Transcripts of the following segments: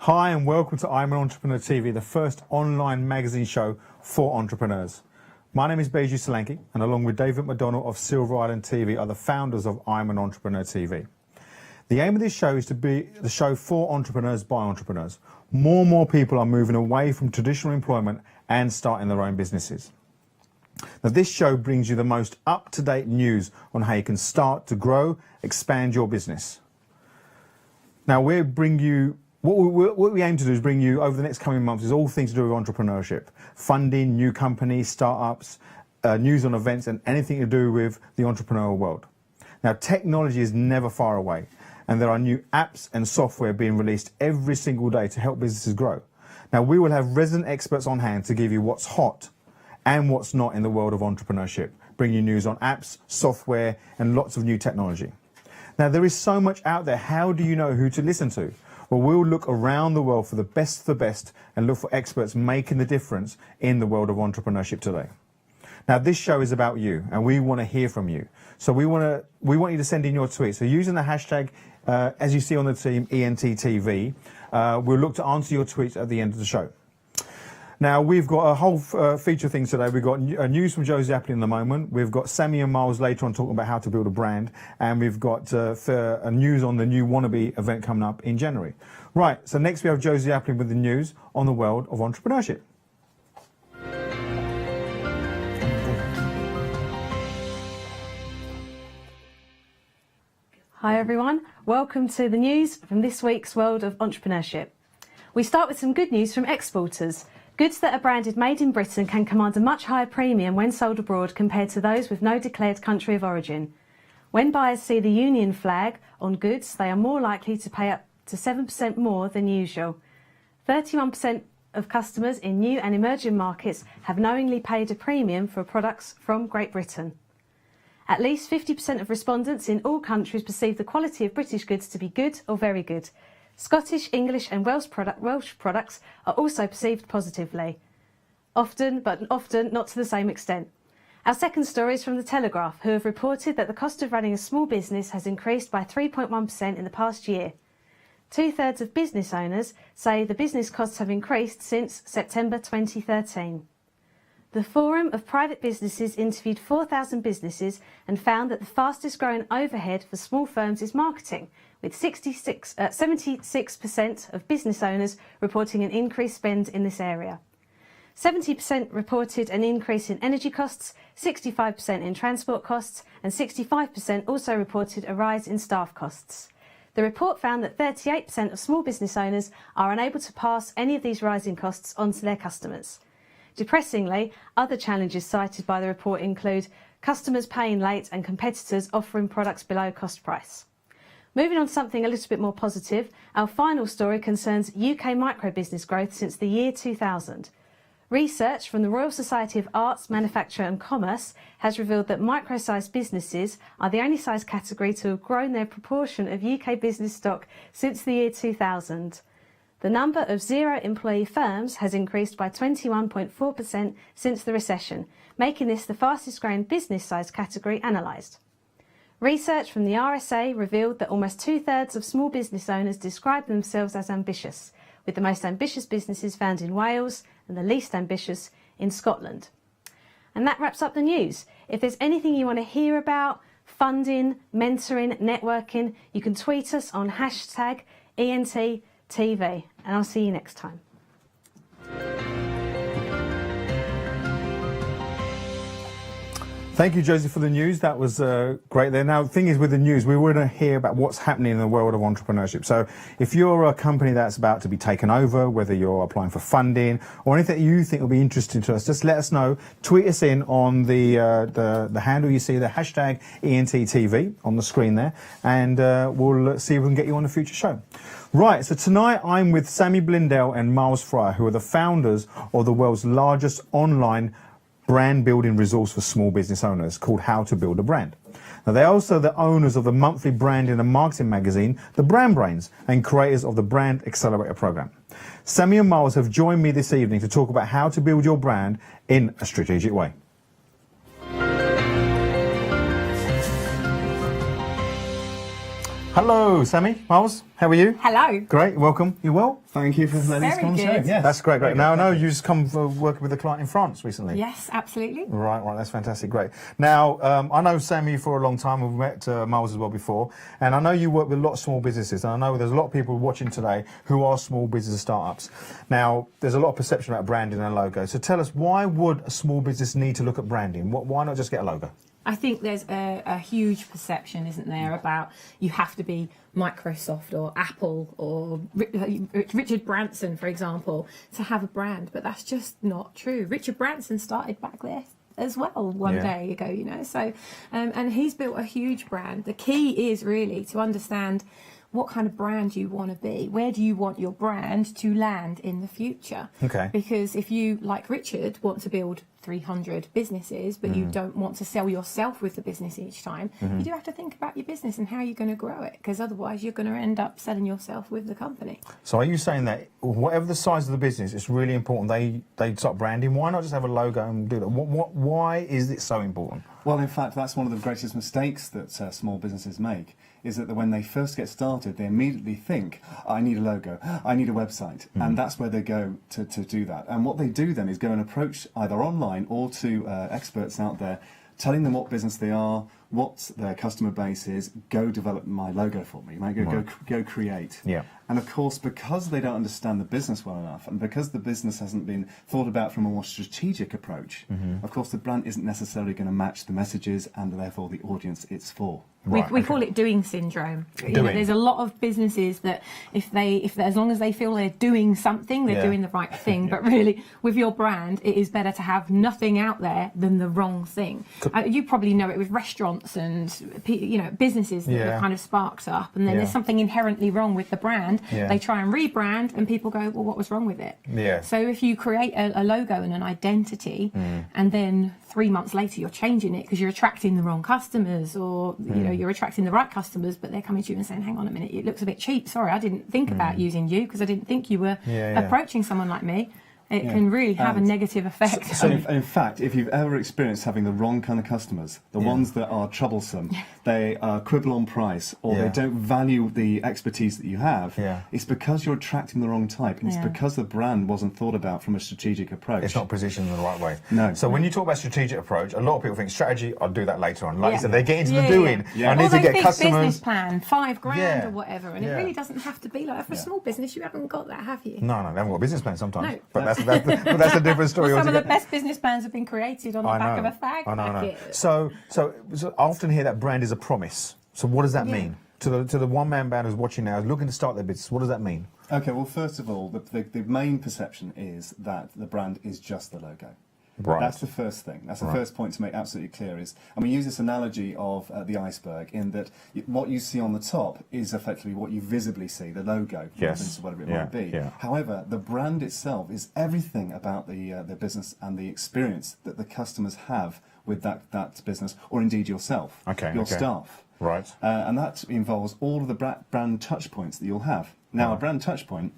Hi and welcome to An EntrepreneurTV, the first online magazine show for entrepreneurs. My name is Baiju Solanki, and along with David McDonald of Silver Island TV are the founders of An EntrepreneurTV. The aim of this show is to be the show for entrepreneurs by entrepreneurs. More and more people are moving away from traditional employment and starting their own businesses. Now, this show brings you the most up-to-date news on how you can start to grow, expand your business. Now, what we aim to do is bring you over the next coming months is all things to do with entrepreneurship, funding, new companies, startups, news on events, and anything to do with the entrepreneurial world. Now, technology is never far away, and there are new apps and software being released every single day to help businesses grow. Now, we will have resident experts on hand to give you what's hot and what's not in the world of entrepreneurship, bring you news on apps, software, and lots of new technology. Now, there is so much out there. How do you know who to listen to? Well, we'll look around the world for the best of the best and look for experts making the difference in the world of entrepreneurship today. Now, this show is about you, and we want to hear from you. So we want you to send in your tweets. So using the hashtag, as you see on the team, EntTv, we'll look to answer your tweets at the end of the show. Now, we've got a whole feature thing today. We've got news from Josie, Aplin in the moment. We've got Sammy and Miles later on talking about how to build a brand. And we've got news on the new Wannabe event coming up in January. Right, so next we have Josie Aplin with the news on the world of entrepreneurship. Hi everyone, welcome to the news from this week's world of entrepreneurship. We start with some good news from exporters. Goods that are branded made in Britain can command a much higher premium when sold abroad compared to those with no declared country of origin. When buyers see the Union flag on goods, they are more likely to pay up to 7% more than usual. 31% of customers in new and emerging markets have knowingly paid a premium for products from Great Britain. At least 50% of respondents in all countries perceive the quality of British goods to be good or very good. Scottish, English and Welsh products are also perceived positively, often not to the same extent. Our second story is from The Telegraph, who have reported that the cost of running a small business has increased by 3.1% in the past year. 2/3 of business owners say the business costs have increased since September 2013. The Forum of Private Businesses interviewed 4,000 businesses and found that the fastest growing overhead for small firms is marketing, with 76% of business owners reporting an increased spend in this area. 70% reported an increase in energy costs, 65% in transport costs, and 65% also reported a rise in staff costs. The report found that 38% of small business owners are unable to pass any of these rising costs on to their customers. Depressingly, other challenges cited by the report include customers paying late and competitors offering products below cost price. Moving on to something a little bit more positive, our final story concerns UK micro-business growth since the year 2000. Research from the Royal Society of Arts, Manufacture and Commerce has revealed that micro-sized businesses are the only size category to have grown their proportion of UK business stock since the year 2000. The number of zero-employee firms has increased by 21.4% since the recession, making this the fastest growing business size category analysed. Research from the RSA revealed that almost 2/3 of small business owners describe themselves as ambitious, with the most ambitious businesses found in Wales and the least ambitious in Scotland. And that wraps up the news. If there's anything you want to hear about, funding, mentoring, networking, you can tweet us on hashtag EntTv, and I'll see you next time. Thank you, Josie, for the news. That was great there. Now, the thing is with the news, we want to hear about what's happening in the world of entrepreneurship. So if you're a company that's about to be taken over, whether you're applying for funding or anything you think will be interesting to us, just let us know. Tweet us in on the handle you see, the hashtag EntTv on the screen there, and we'll see if we can get you on a future show. Right, so tonight I'm with Sammy, Blindell and Miles Fryer, who are the founders of the world's largest online brand building resource for small business owners called How to Build a Brand. Now, they're also the owners of the monthly branding and marketing magazine, The Brand Brains, and creators of the Brand Accelerator program. Sammy and Miles have joined me this evening to talk about how to build your brand in a strategic way. Hello, Sammy, Miles, how are you? Hello. Great, welcome. You well? Thank you for letting us Very come on the show. good. Yes. That's great. Now, I know you've just come for working with a client in France recently. Yes, absolutely. Right, that's fantastic, great. Now, I know Sammy for a long time, we've met Miles as well before, and I know you work with a lot of small businesses, and I know there's a lot of people watching today who are small business startups. Now, there's a lot of perception about branding and logo, so tell us, why would a small business need to look at branding? Why not just get a logo? I think there's a huge perception, isn't there, about you have to be Microsoft or Apple or Richard Branson, for example, to have a brand. But that's just not true. Richard Branson started back there as well one day ago, you know. So, and he's built a huge brand. The key is really to understand what kind of brand you want to be. Where do you want your brand to land in the future? Okay. Because if you, like Richard, want to build 300 businesses, but you don't want to sell yourself with the business each time, you do have to think about your business and how you're going to grow it, because otherwise you're going to end up selling yourself with the company. So are you saying that whatever the size of the business, it's really important they start branding? Why not just have a logo and do that? Why is it so important? Well, in fact, that's one of the greatest mistakes that small businesses make, is that when they first get started, they immediately think, I need a logo, I need a website, and that's where they go to do that. And what they do then is go and approach either online or to experts out there, telling them what business they are, what their customer base is, go develop my logo for me, right? Go create. Yeah. And of course, because they don't understand the business well enough, and because the business hasn't been thought about from a more strategic approach, of course the brand isn't necessarily going to match the messages and therefore the audience it's for. We call it doing syndrome. You know, there's a lot of businesses that if as long as they feel they're doing something, they're doing the right thing. But really, with your brand, it is better to have nothing out there than the wrong thing. You probably know it with restaurants and businesses that have kind of sparked up, and then there's something inherently wrong with the brand. They try and rebrand, and people go, well, what was wrong with it? So if you create a logo and an identity, and then 3 months later you're changing it because you're attracting the wrong customers, or you're attracting the right customers, but they're coming to you and saying, hang on a minute, it looks a bit cheap, sorry, I didn't think about using you because I didn't think you were approaching someone like me. It can really have a negative effect. So in fact, if you've ever experienced having the wrong kind of customers, the ones that are troublesome, they quibble on price, or they don't value the expertise that you have, it's because you're attracting the wrong type, and it's because the brand wasn't thought about from a strategic approach. It's not positioned in the right way. No. So when you talk about strategic approach, a lot of people think strategy, I'll do that later on. Like you said, they get into the doing. I need to get customers. Business plan, $5,000 or whatever, and it really doesn't have to be like that. For a small business, you haven't got that, have you? No, they haven't got a business plan sometimes. No. But that's a different story. Well, some of the best business plans have been created on the back of a fag packet. So I often hear that brand is a promise. So what does that mean? To the one-man band who's watching now, who's looking to start their business, what does that mean? Okay, well, first of all, the main perception is that the brand is just the logo. Right. That's the first thing. That's the first point to make absolutely clear is, and we use this analogy of the iceberg, in that what you see on the top is effectively what you visibly see, the logo, whatever it might be. However, the brand itself is everything about the business and the experience that the customers have with that business, or indeed yourself, your staff. Right. And that involves all of the brand touch points that you'll have. Now, a brand touch point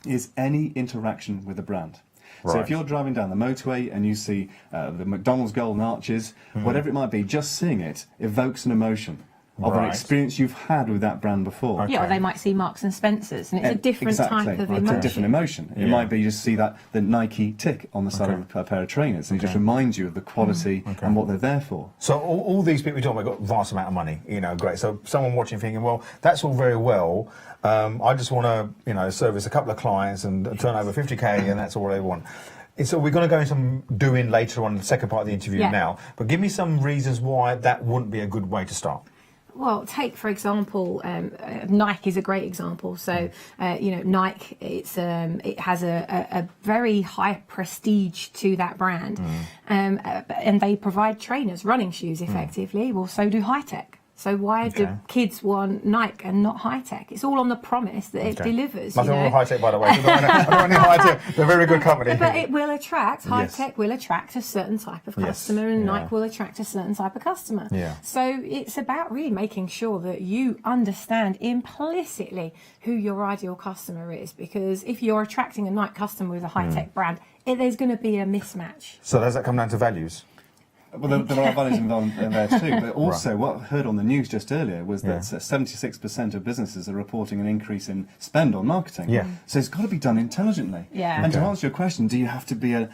is any interaction with a brand. So if you're driving down the motorway and you see the McDonald's golden arches, whatever it might be, just seeing it evokes an emotion of an experience you've had with that brand before. Yeah, or they might see Marks and Spencer's, and it's a different type of emotion. It's a different emotion. It might be just see the Nike tick on the side of a pair of trainers, and it just reminds you of the quality and what they're there for. So all these people we're talking about got a vast amount of money, great. So someone watching thinking, well, that's all very well. I just want to, service a couple of clients and turn over 50K, and that's all they want. So we're going to go into some doing later on in the second part of the interview now. But give me some reasons why that wouldn't be a good way to start. Well, take for example, Nike is a great example. So, Nike, it has a very high prestige to that brand, and they provide trainers, running shoes, effectively. Well, so do High Tech. So why do kids want Nike and not High Tech? It's all on the promise that it delivers. Nothing wrong with High Tech, by the way. I don't want any High Tech. They're a very good company. But it will attract, High Tech will attract a certain type of customer, and Nike will attract a certain type of customer. So it's about really making sure that you understand implicitly who your ideal customer is, because if you're attracting a Nike customer with a High Tech brand, there's going to be a mismatch. So does that come down to values? Well, there are values involved in there too, but also what I heard on the news just earlier was that 76% of businesses are reporting an increase in spend on marketing. Yeah. So it's got to be done intelligently. Yeah. And to answer your question, do you have to be a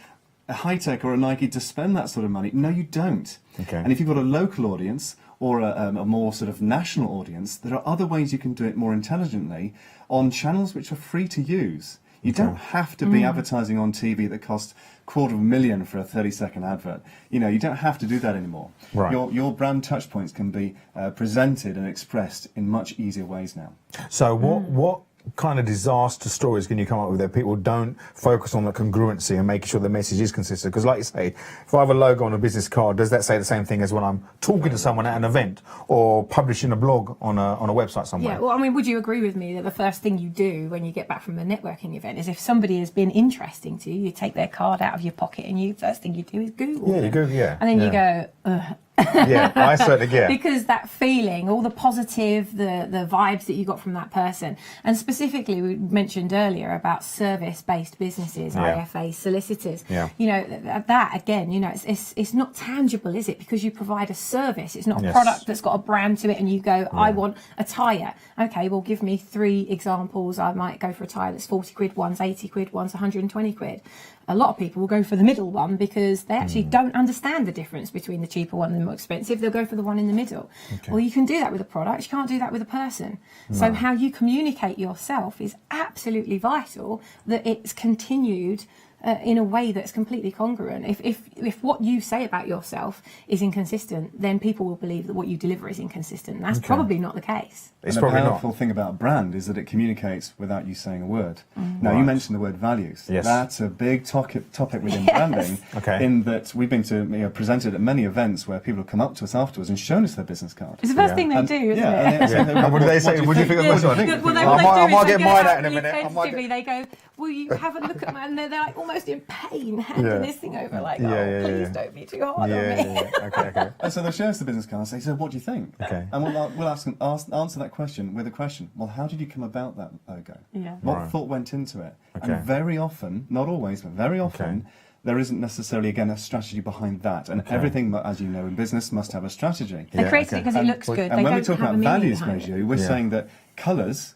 high-tech or a Nike to spend that sort of money? No, you don't. Okay. And if you've got a local audience or a more sort of national audience, there are other ways you can do it more intelligently on channels which are free to use. You don't have to be advertising on TV that costs $250,000 for a 30-second advert. You know, you don't have to do that anymore. Right. Your brand touchpoints can be presented and expressed in much easier ways now. So what kind of disaster stories can you come up with that people don't focus on the congruency and making sure the message is consistent? Because like you say, if I have a logo on a business card, does that say the same thing as when I'm talking to someone at an event or publishing a blog on a website somewhere? Yeah, well, I mean, would you agree with me that the first thing you do when you get back from a networking event is if somebody has been interesting to you, you take their card out of your pocket and first thing you do is Google Yeah, them. you Google, yeah. And then you yeah. go, ugh. Yeah, I certainly get. Because that feeling, all the positive, the vibes that you got from that person, and specifically we mentioned earlier about service-based businesses, IFA solicitors. Yeah. You know that again. You know, it's not tangible, is it? Because you provide a service. It's not a Yes. product that's got a brand to it, and you go, I want a tyre. Okay, well, give me 3 examples. I might go for a tyre that's 40 quid, one's 80 quid, one's 120 quid. A lot of people will go for the middle one because they actually don't understand the difference between the cheaper one and the more expensive. They'll go for the one in the middle. Okay. Well, you can do that with a product. You can't do that with a person. So how you communicate yourself is absolutely vital, that it's continued in a way that's completely congruent. If what you say about yourself is inconsistent, then people will believe that what you deliver is inconsistent. And that's probably not the case. It's and probably the powerful not. thing about brand is that it communicates without you saying a word. Now, you mentioned the word values. Yes. That's a big topic within branding, Okay. in that we've been to presented at many events where people have come up to us afterwards and shown us their business card. It's the first thing they do, isn't it? And what do they say? What do you think of this one? Well, I might get mine out in a they minute. I might get- They go, will you have a look at my, and they're like almost in pain handing Yeah. this thing over, like, Yeah. please don't be too hard on me. Okay. And so they'll show us the business card and say, so what do you think? Okay. And we'll answer that question with a question. Well, how did you come about that logo? Yeah. What Right. thought went into it? Okay. And very often, not always, but very often, there isn't necessarily, again, a strategy behind that. And everything, as you know, in business must have a strategy. They created it because it And- looks good. And They when we don't talk have about a meaning values, behind it. Baiju, we're saying that colours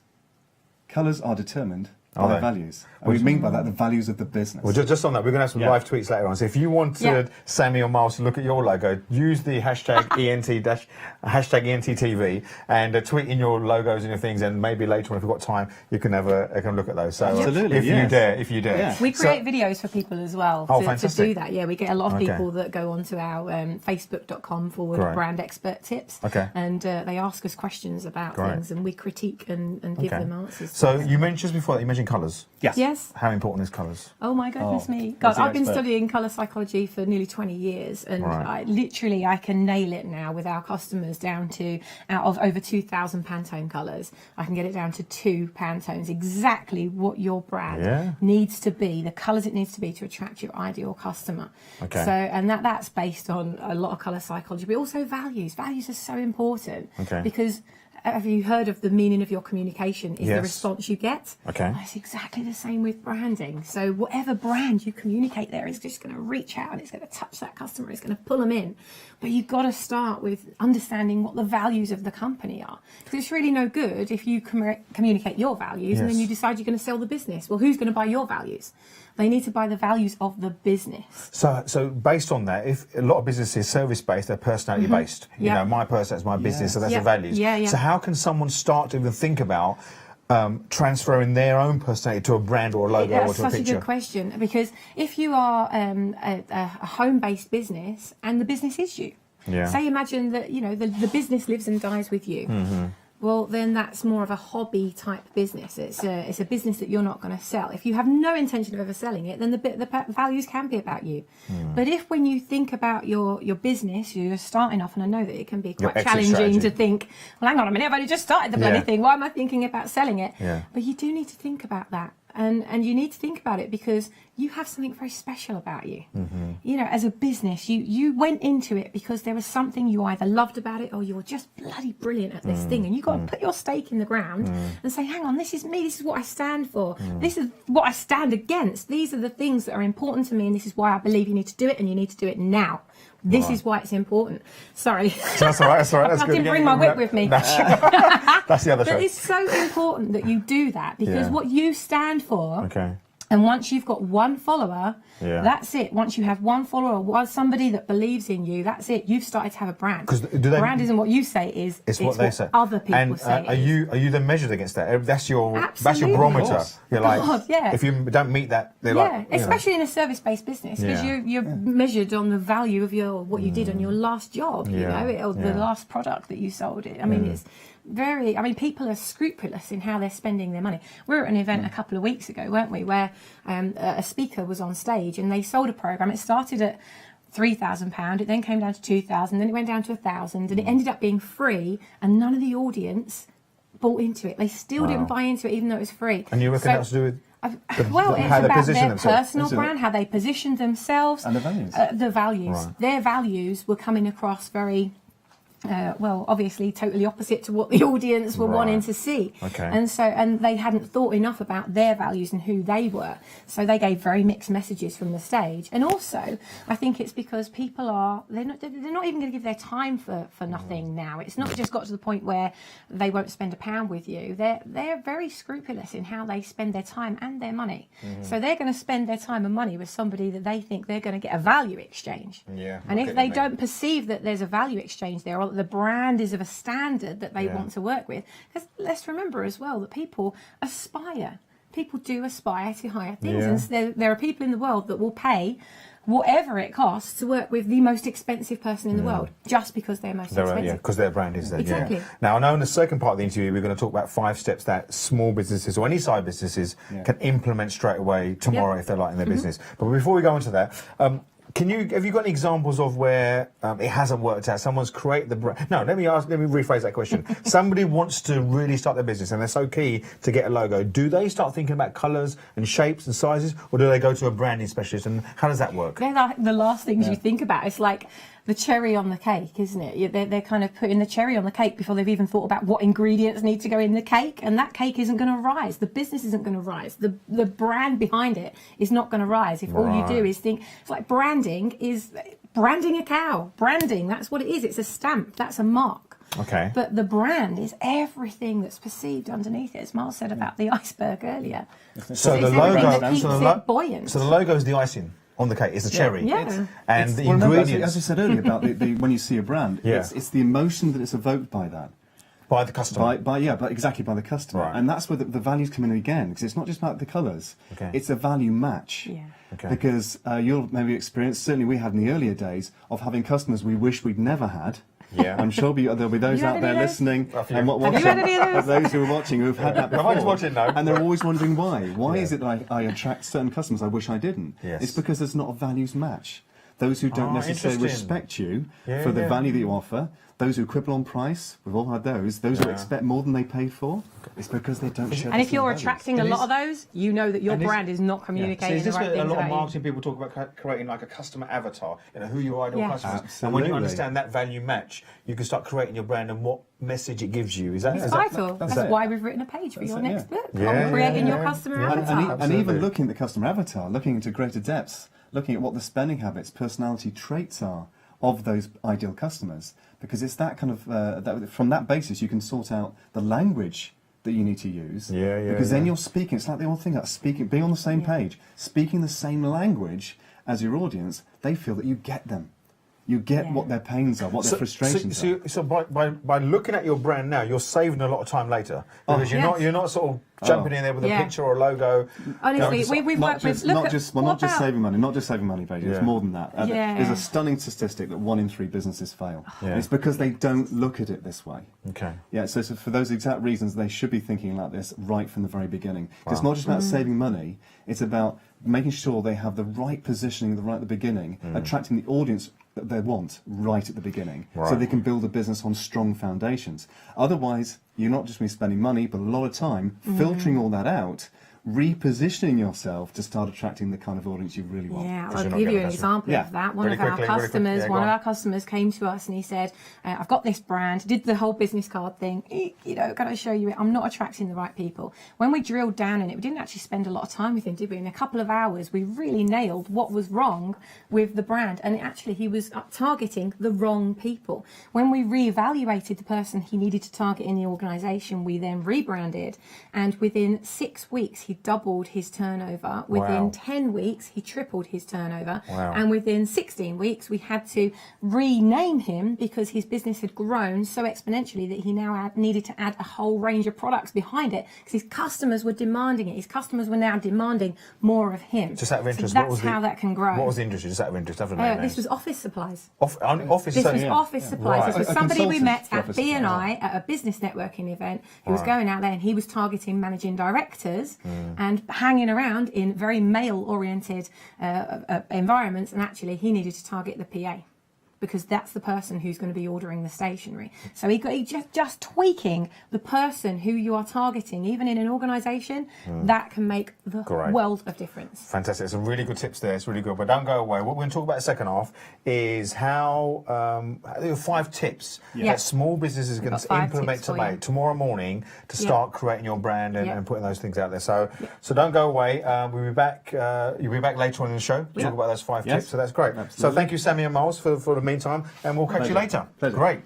are determined by Are their they? values. And we mean by that the values of the business. Well, just on that, we're going to have some live tweets later on. So if you wanted Sammy or Miles to look at your logo, use the hashtag EntTV and tweet in your logos and your things. And maybe later on, if we've got time, you can have a look at those. So Absolutely, if you dare. Yeah. We create videos for people as well to fantastic. do that. Yeah, we get a lot of Okay. people that go onto our facebook.com Great. brand expert tips. Okay. And they ask us questions about Great. things, and we critique and give them answers. So you mentioned before that you mentioned colours. Yes. How important is colours? Oh my goodness me. that's God, the I've been expert. studying colour psychology for nearly 20 years, and Right. I can nail it now with our customers down to, out of over 2,000 Pantone colours, I can get it down to 2 Pantones, exactly what your brand needs to be, the colours it needs to be to attract your ideal customer. Okay. So, and that's based on a lot of colour psychology, but also values. Values are so important because have you heard of the meaning of your communication is the Yes. response you get? Okay. Well, it's exactly the same with branding. So whatever brand you communicate there is just going to reach out and it's going to touch that customer. It's going to pull them in. But you've got to start with understanding what the values of the company are. Because it's really no good if you communicate your values and then you decide you're going to sell the business. Well, who's going to buy your values? They need to buy the values of the business. So based on that, if a lot of businesses service-based, they're personality-based. You know, my person, that's my business, so that's the values. So how can someone start to even think about transferring their own personality to a brand or a logo or to a picture? That's such a good question, because if you are a home-based business and the business is you, say imagine that the business lives and dies with you. Well, then that's more of a hobby type business. It's a business that you're not going to sell. If you have no intention of ever selling it, then the values can be about you. But if when you think about your business, you're starting off, and I know that it can be quite challenging to think, well, hang on a minute, I've only just started the bloody thing. Why am I thinking about selling it? But you do need to think about that. And you need to think about it because you have something very special about you. You know, as a business, you went into it because there was something you either loved about it or you're just bloody brilliant at this thing, and you've got to put your stake in the ground and say, hang on, this is me, this is what I stand for, this is what I stand against, these are the things that are important to me, and this is why I believe you need to do it, and you need to do it now. This is why it's important. Sorry. That's all right. That's all right. That's I good. didn't bring my whip with me. That's the other show. But it's so important that you do that, because what you stand for. Okay. And once you've got one follower, Yeah. that's it. Once you have one follower or somebody that believes in you, that's it. You've started to have a brand. Because brand isn't what you say is. It's what they say. Other people and, say. Are you then measured against that? That's your Absolutely. barometer. You're like, God, yeah. if you don't meet that, they're like, you know. especially in a service-based business, because you're measured on the value of what you did on your last job, you know, or the last product that you sold. I mean, it's very. I mean, people are scrupulous in how they're spending their money. We were at an event a couple of weeks ago, weren't we, where a speaker was on stage and they sold a program. It started at £3,000, it then came down to 2,000, then it went down to 1,000, and it ended up being free, and none of the audience bought into it. They still didn't buy into it, even though it was free. And you reckon that's to do with it's how they about position their themselves. personal brand, how they positioned themselves, And the values. The values. Right. Their values were coming across very. Well, obviously totally opposite to what the audience were wanting to see. Okay. And they hadn't thought enough about their values and who they were. So they gave very mixed messages from the stage. And also, I think it's because people they're not even going to give their time for nothing now. It's not just got to the point where they won't spend £1 with you. They're very scrupulous in how they spend their time and their money. So they're going to spend their time and money with somebody that they think they're going to get a value exchange. Yeah. And if they don't perceive that there's a value exchange there, or the brand is of a standard that they want to work with, because let's remember as well that people do aspire to higher things, and there are people in the world that will pay whatever it costs to work with the most expensive person in the world just because they're most expensive. Yeah, because their brand is there. Exactly. Yeah. Now, I know in the second part of the interview, we're going to talk about 5 steps that small businesses or any side businesses can implement straight away tomorrow if they're like in their business. But before we go into that, have you got any examples of where it hasn't worked out? Someone's created the brand. No, let me rephrase that question. Somebody wants to really start their business and they're so key to get a logo. Do they start thinking about colours and shapes and sizes, or do they go to a branding specialist? And how does that work? They're like the last things you think about. It's like the cherry on the cake, isn't it? They're kind of putting the cherry on the cake before they've even thought about what ingredients need to go in the cake, and that cake isn't going to rise. The business isn't going to rise. The brand behind it is not going to rise if all you do is think. It's like branding is branding a cow. Branding, that's what it is. It's a stamp. That's a mark. Okay. But the brand is everything that's perceived underneath it, as Miles said about the iceberg earlier. So the it's logo, everything that keeps it buoyant. So the logo is the icing on the cake. It's the cherry. Yeah. And the Remember, ingredients as you said earlier about when you see a brand, it's the emotion that is evoked by that. by the customer. By exactly by the customer, Right. and that's where the values come in again, because it's not just about the colours. Okay. It's a value match. Yeah. Okay. Because you'll maybe experience, certainly we had in the earlier days, of having customers we wish we'd never had. Yeah. I'm sure there'll be those You out had there any of those? listening A few. and Have you had any of those? those who are watching who've had that before. I'm watching now. And they're always wondering why. Why is it that I attract certain customers I wish I didn't? Yes. It's because there's not a values match. Those who don't necessarily interesting. respect you Yeah, for the yeah. value that you offer, those who quibble on price, we've all had those who expect more than they pay for, it's because they don't share And the if same you're values. attracting a lot of those, you know that your And this- brand is not So communicating is the this right what a things lot of about you. marketing people talk about, creating like a customer avatar, who your ideal Yeah. customers. And Absolutely. when you understand that value match, you can start creating your brand and what message it gives you. Is that? It's is that- vital. That's it. why we've written a page for That's your it, next yeah. book Yeah, on creating yeah, your yeah. customer Yeah. avatar. And Absolutely. even looking at the customer avatar, looking into greater depths, looking at what the spending habits, personality traits are of those ideal customers, because it's that kind of from that basis you can sort out the language that you need to use. Because then you're speaking. It's like the old thing about speaking, being on the same page, speaking the same language as your audience. They feel that you get them. You get what their pains are, what their frustrations are. So by looking at your brand now, you're saving a lot of time later because Yes. you're not sort of jumping in there with a Yeah. picture or a logo. Honestly, we've Not worked with. just, Look not at, just, what not just about- saving money, Baiju. Yeah. It's more than that. Yeah. There's a stunning statistic that 1 in 3 businesses fail. Yeah. And it's because they don't look at it this way. Okay. Yeah, so for those exact reasons, they should be thinking like this right from the very beginning. It's not just about saving money, it's about making sure they have the right positioning right at the beginning, attracting the audience that they want right at the beginning, so Right. they can build a business on strong foundations. Otherwise, you're not just going to be spending money, but a lot of time filtering all that out, repositioning yourself to start attracting the kind of audience you really want. Yeah, Because I'll you're give not you getting an that. example Yeah. of that. One Really of our quickly, really quick. customers, Yeah, go one of on. our customers came to us and he said, "I've got this brand." Did the whole business card thing. You know, got to show you it. I'm not attracting the right people. When we drilled down in it, we didn't actually spend a lot of time with him, did we? In a couple of hours, we really nailed what was wrong with the brand, and actually, he was targeting the wrong people. When we reevaluated the person he needed to target in the organisation, we then rebranded, and within 6 weeks, he doubled his turnover. Within Wow. 10 weeks, he tripled his turnover. Wow. And within 16 weeks, we had to rename him because his business had grown so exponentially that he now needed to add a whole range of products behind it because his customers were demanding it. His customers were now demanding more of him. Just out of interest, so what was that's how that can grow. What was the industry? Just out of interest, other than name This names. was office supplies. Office. This was yeah. office supplies. Right. This was A somebody we consultant met for at office B&I at a business networking event. He was going out there and he was targeting managing directors and hanging around in very male-oriented environments. And actually, he needed to target the PA because that's the person who's going to be ordering the stationery. So he just tweaking the person who you are targeting, even in an organisation, that can make the Great. world of difference. Fantastic. Some really good tips there. It's really good. But don't go away. What we're going to talk about in the second half is how there are 5 tips Yeah. that small businesses can got 5 implement tips for you. tomorrow morning to start creating your brand and putting those things out there. So don't go away. We'll be back. You'll be back later on in the show to talk about those 5 Yes. tips. So that's great. So Absolutely. thank you, Sammy and Miles, for the meantime, and we'll catch you later. Pleasure. Great.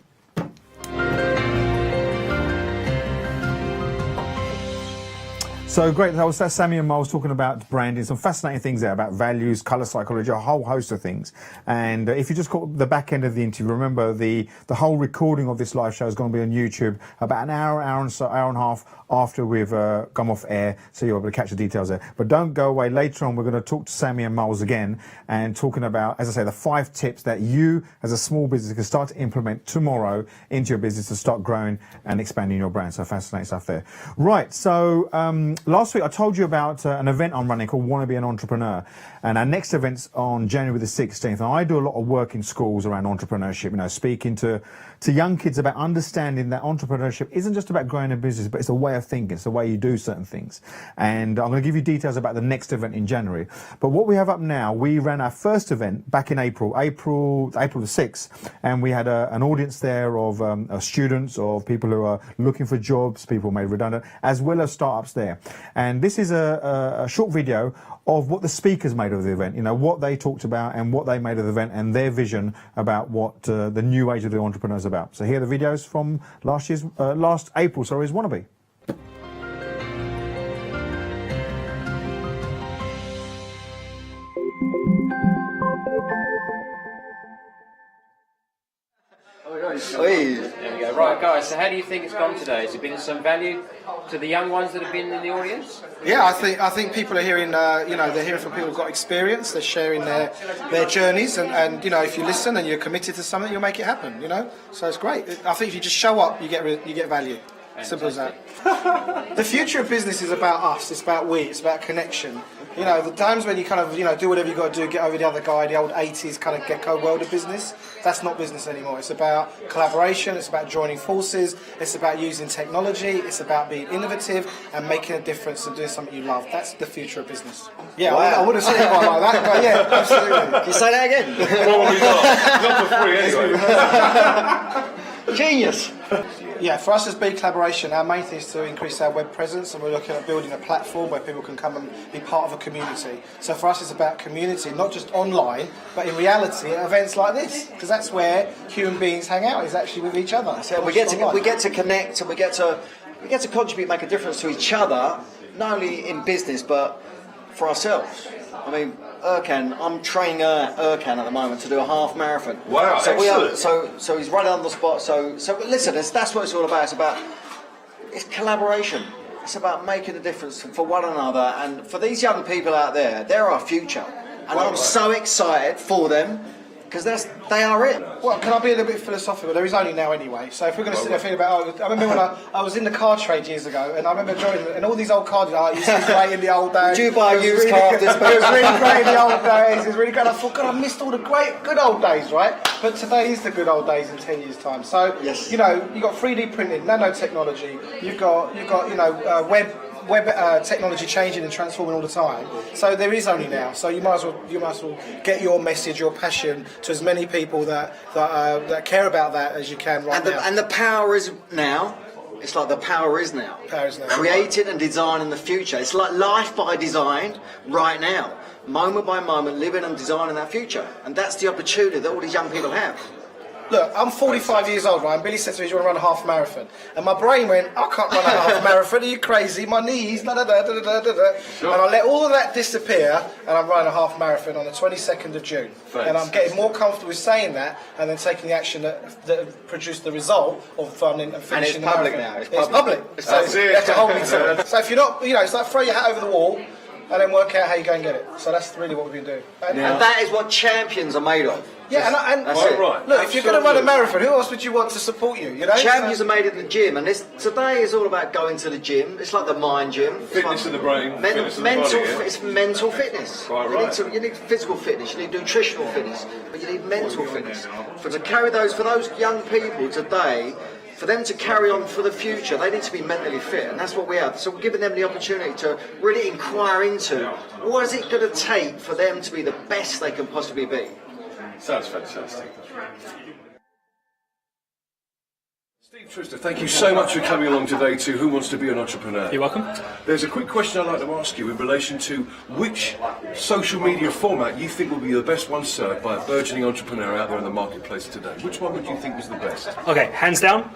So great. That's Sammy and Miles talking about branding, some fascinating things there about values, colour psychology, a whole host of things. And if you just caught the back end of the interview, remember the whole recording of this live show is going to be on YouTube about an hour and a half after we've come off air, so you're able to catch the details there. But don't go away. Later on, we're going to talk to Sammy and Miles again and talking about, as I say, the 5 tips that you as a small business can start to implement tomorrow into your business to start growing and expanding your brand. So fascinating stuff there. Right. So last week I told you about an event I'm running called Want to Be an Entrepreneur, and our next event's on January the 16th. And I do a lot of work in schools around entrepreneurship, you know, speaking to young kids about understanding that entrepreneurship isn't just about growing a business, but it's a way of thinking, it's the way you do certain things. And I'm going to give you details about the next event in January. But what we have up now, we ran our first event back in April the 6th, and we had an audience there of students, of people who are looking for jobs, people made redundant, as well as startups there. And this is a short video of what the speakers made of the event, you know, what they talked about and what they made of the event and their vision about what the new age of the entrepreneur is about. So here are the videos from last April's Wannabe. There we go. Right, guys, so how do you think it's gone today? Has it been some value to the young ones that have been in the audience? Yeah, I think people are hearing, they're hearing from people who've got experience, they're sharing their journeys, and if you listen and you're committed to something, you'll make it happen, So it's great. I think if you just show up, you get value. Simple as that. The future of business is about us, it's about it's about connection. The times when you kind of, do whatever you got to do, get over the other guy, the old 80s kind of gecko world of business, that's not business anymore. It's about collaboration, it's about joining forces, it's about using technology, it's about being innovative and making a difference and doing something you love. That's the future of business. Yeah, wow. I would have said it quite like that, but yeah, absolutely. Can you say that again? Probably not. Not for free anyway. Genius. Yeah, for us as Big Collaboration, our main thing is to increase our web presence, and we're looking at building a platform where people can come and be part of a community. So for us it's about community, not just online, but in reality at events like this, because that's where human beings hang out, is actually with each other. So we get to connect, and we get to contribute, make a difference to each other, not only in business but for ourselves. I mean, I'm training Erkan at the moment to do a half marathon. Wow, excellent. So he's running on the spot. So listen, that's what it's all about. It's collaboration. It's about making a difference for one another, and for these young people out there, they're our future, and I'm so excited for them because they are it. Well, can I be a little bit philosophical? There is only now anyway. So if we're going to sit there thinking about, I remember when I was in the car trade years ago, and I remember joining, and all these old cars, it used to be great in the old days. Would you buy a used car? It was really great in the old days. It was really great. I thought, God, I missed all the good old days, right? But today is the good old days in 10 years' time. So, yes. you've got 3D printing, nanotechnology. You've got web web technology changing and transforming all the time. So there is only now. So you might as well get your message, your passion to as many people that care about that as you can right now. And the power is now. It's like the power is now. Creating and designing the future. It's like life by design right now. Moment by moment, living and designing that future. And that's the opportunity that all these young people have. Look, I'm 45 years old, right? And Billy said to me, "Do you want to run a half marathon?" And my brain went, "I can't run a half marathon. Are you crazy? My knees, da da da da da da." Sure. And I let all of that disappear, and I'm running a half marathon on the 22nd of June. Thanks. And I'm getting more comfortable with saying that, and then taking the action that produced the result of running and finishing the marathon. And it's public now. It's public. So you have to hold me to it. So if you're not, it's like throw your hat over the wall, and then work out how you go and get it. So that's really what we've been doing. And that is what champions are made of. Yeah, and that's it. Right. Look, if you're going to run a marathon, who else would you want to support you? Champions are made in the gym, and today is all about going to the gym. It's like the mind gym. Fitness of the brain, fitness of the mental, body, yeah? It's mental fitness. You need physical fitness, you need nutritional fitness, but you need mental fitness. For those young people today, for them to carry on for the future, they need to be mentally fit, and that's what we have. So we're giving them the opportunity to really inquire into what is it going to take for them to be the best they can possibly be. Sounds fantastic. Steve Trista, thank you so much for coming along today to Who Wants to Be an Entrepreneur? You're welcome. There's a quick question I'd like to ask you in relation to which social media format you think will be the best one served by a burgeoning entrepreneur out there in the marketplace today. Which one would you think is the best? Okay, hands down,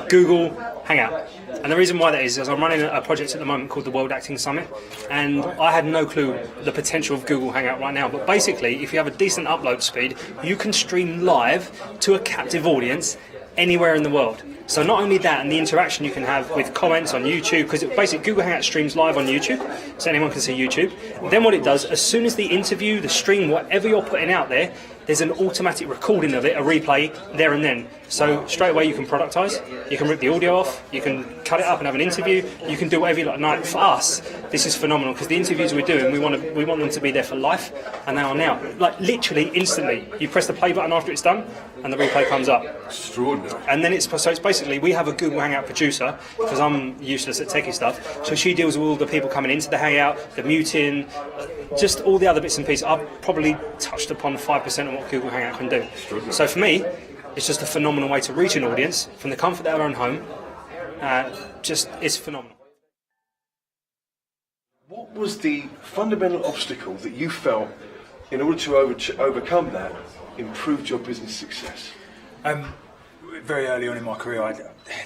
Google Hangout. And the reason why that is I'm running a project at the moment called the World Acting Summit, and I had no clue the potential of Google Hangout right now. But basically, if you have a decent upload speed, you can stream live to a captive audience anywhere in the world. So not only that, and the interaction you can have with comments on YouTube, because basically Google Hangout streams live on YouTube, so anyone can see YouTube. Then what it does, as soon as the interview, the stream, whatever you're putting out there, there's an automatic recording of it, a replay, there and then. So straight away you can productise, you can rip the audio off, you can cut it up and have an interview, you can do whatever you like. Now, for us, this is phenomenal, because the interviews we're doing, we want them to be there for life, and they are now. Like literally instantly, you press the play button after it's done, and the replay comes up. Extraordinary. And then it's basically, we have a Google Hangout producer, because I'm useless at techie stuff, so she deals with all the people coming into the Hangout, the muting, just all the other bits and pieces. I've probably touched upon 5% of what Google Hangout can do. So for me, it's just a phenomenal way to reach an audience from the comfort of their own home. It's phenomenal. What was the fundamental obstacle that you felt, in order to overcome that, improved your business success? Very early on in my career, I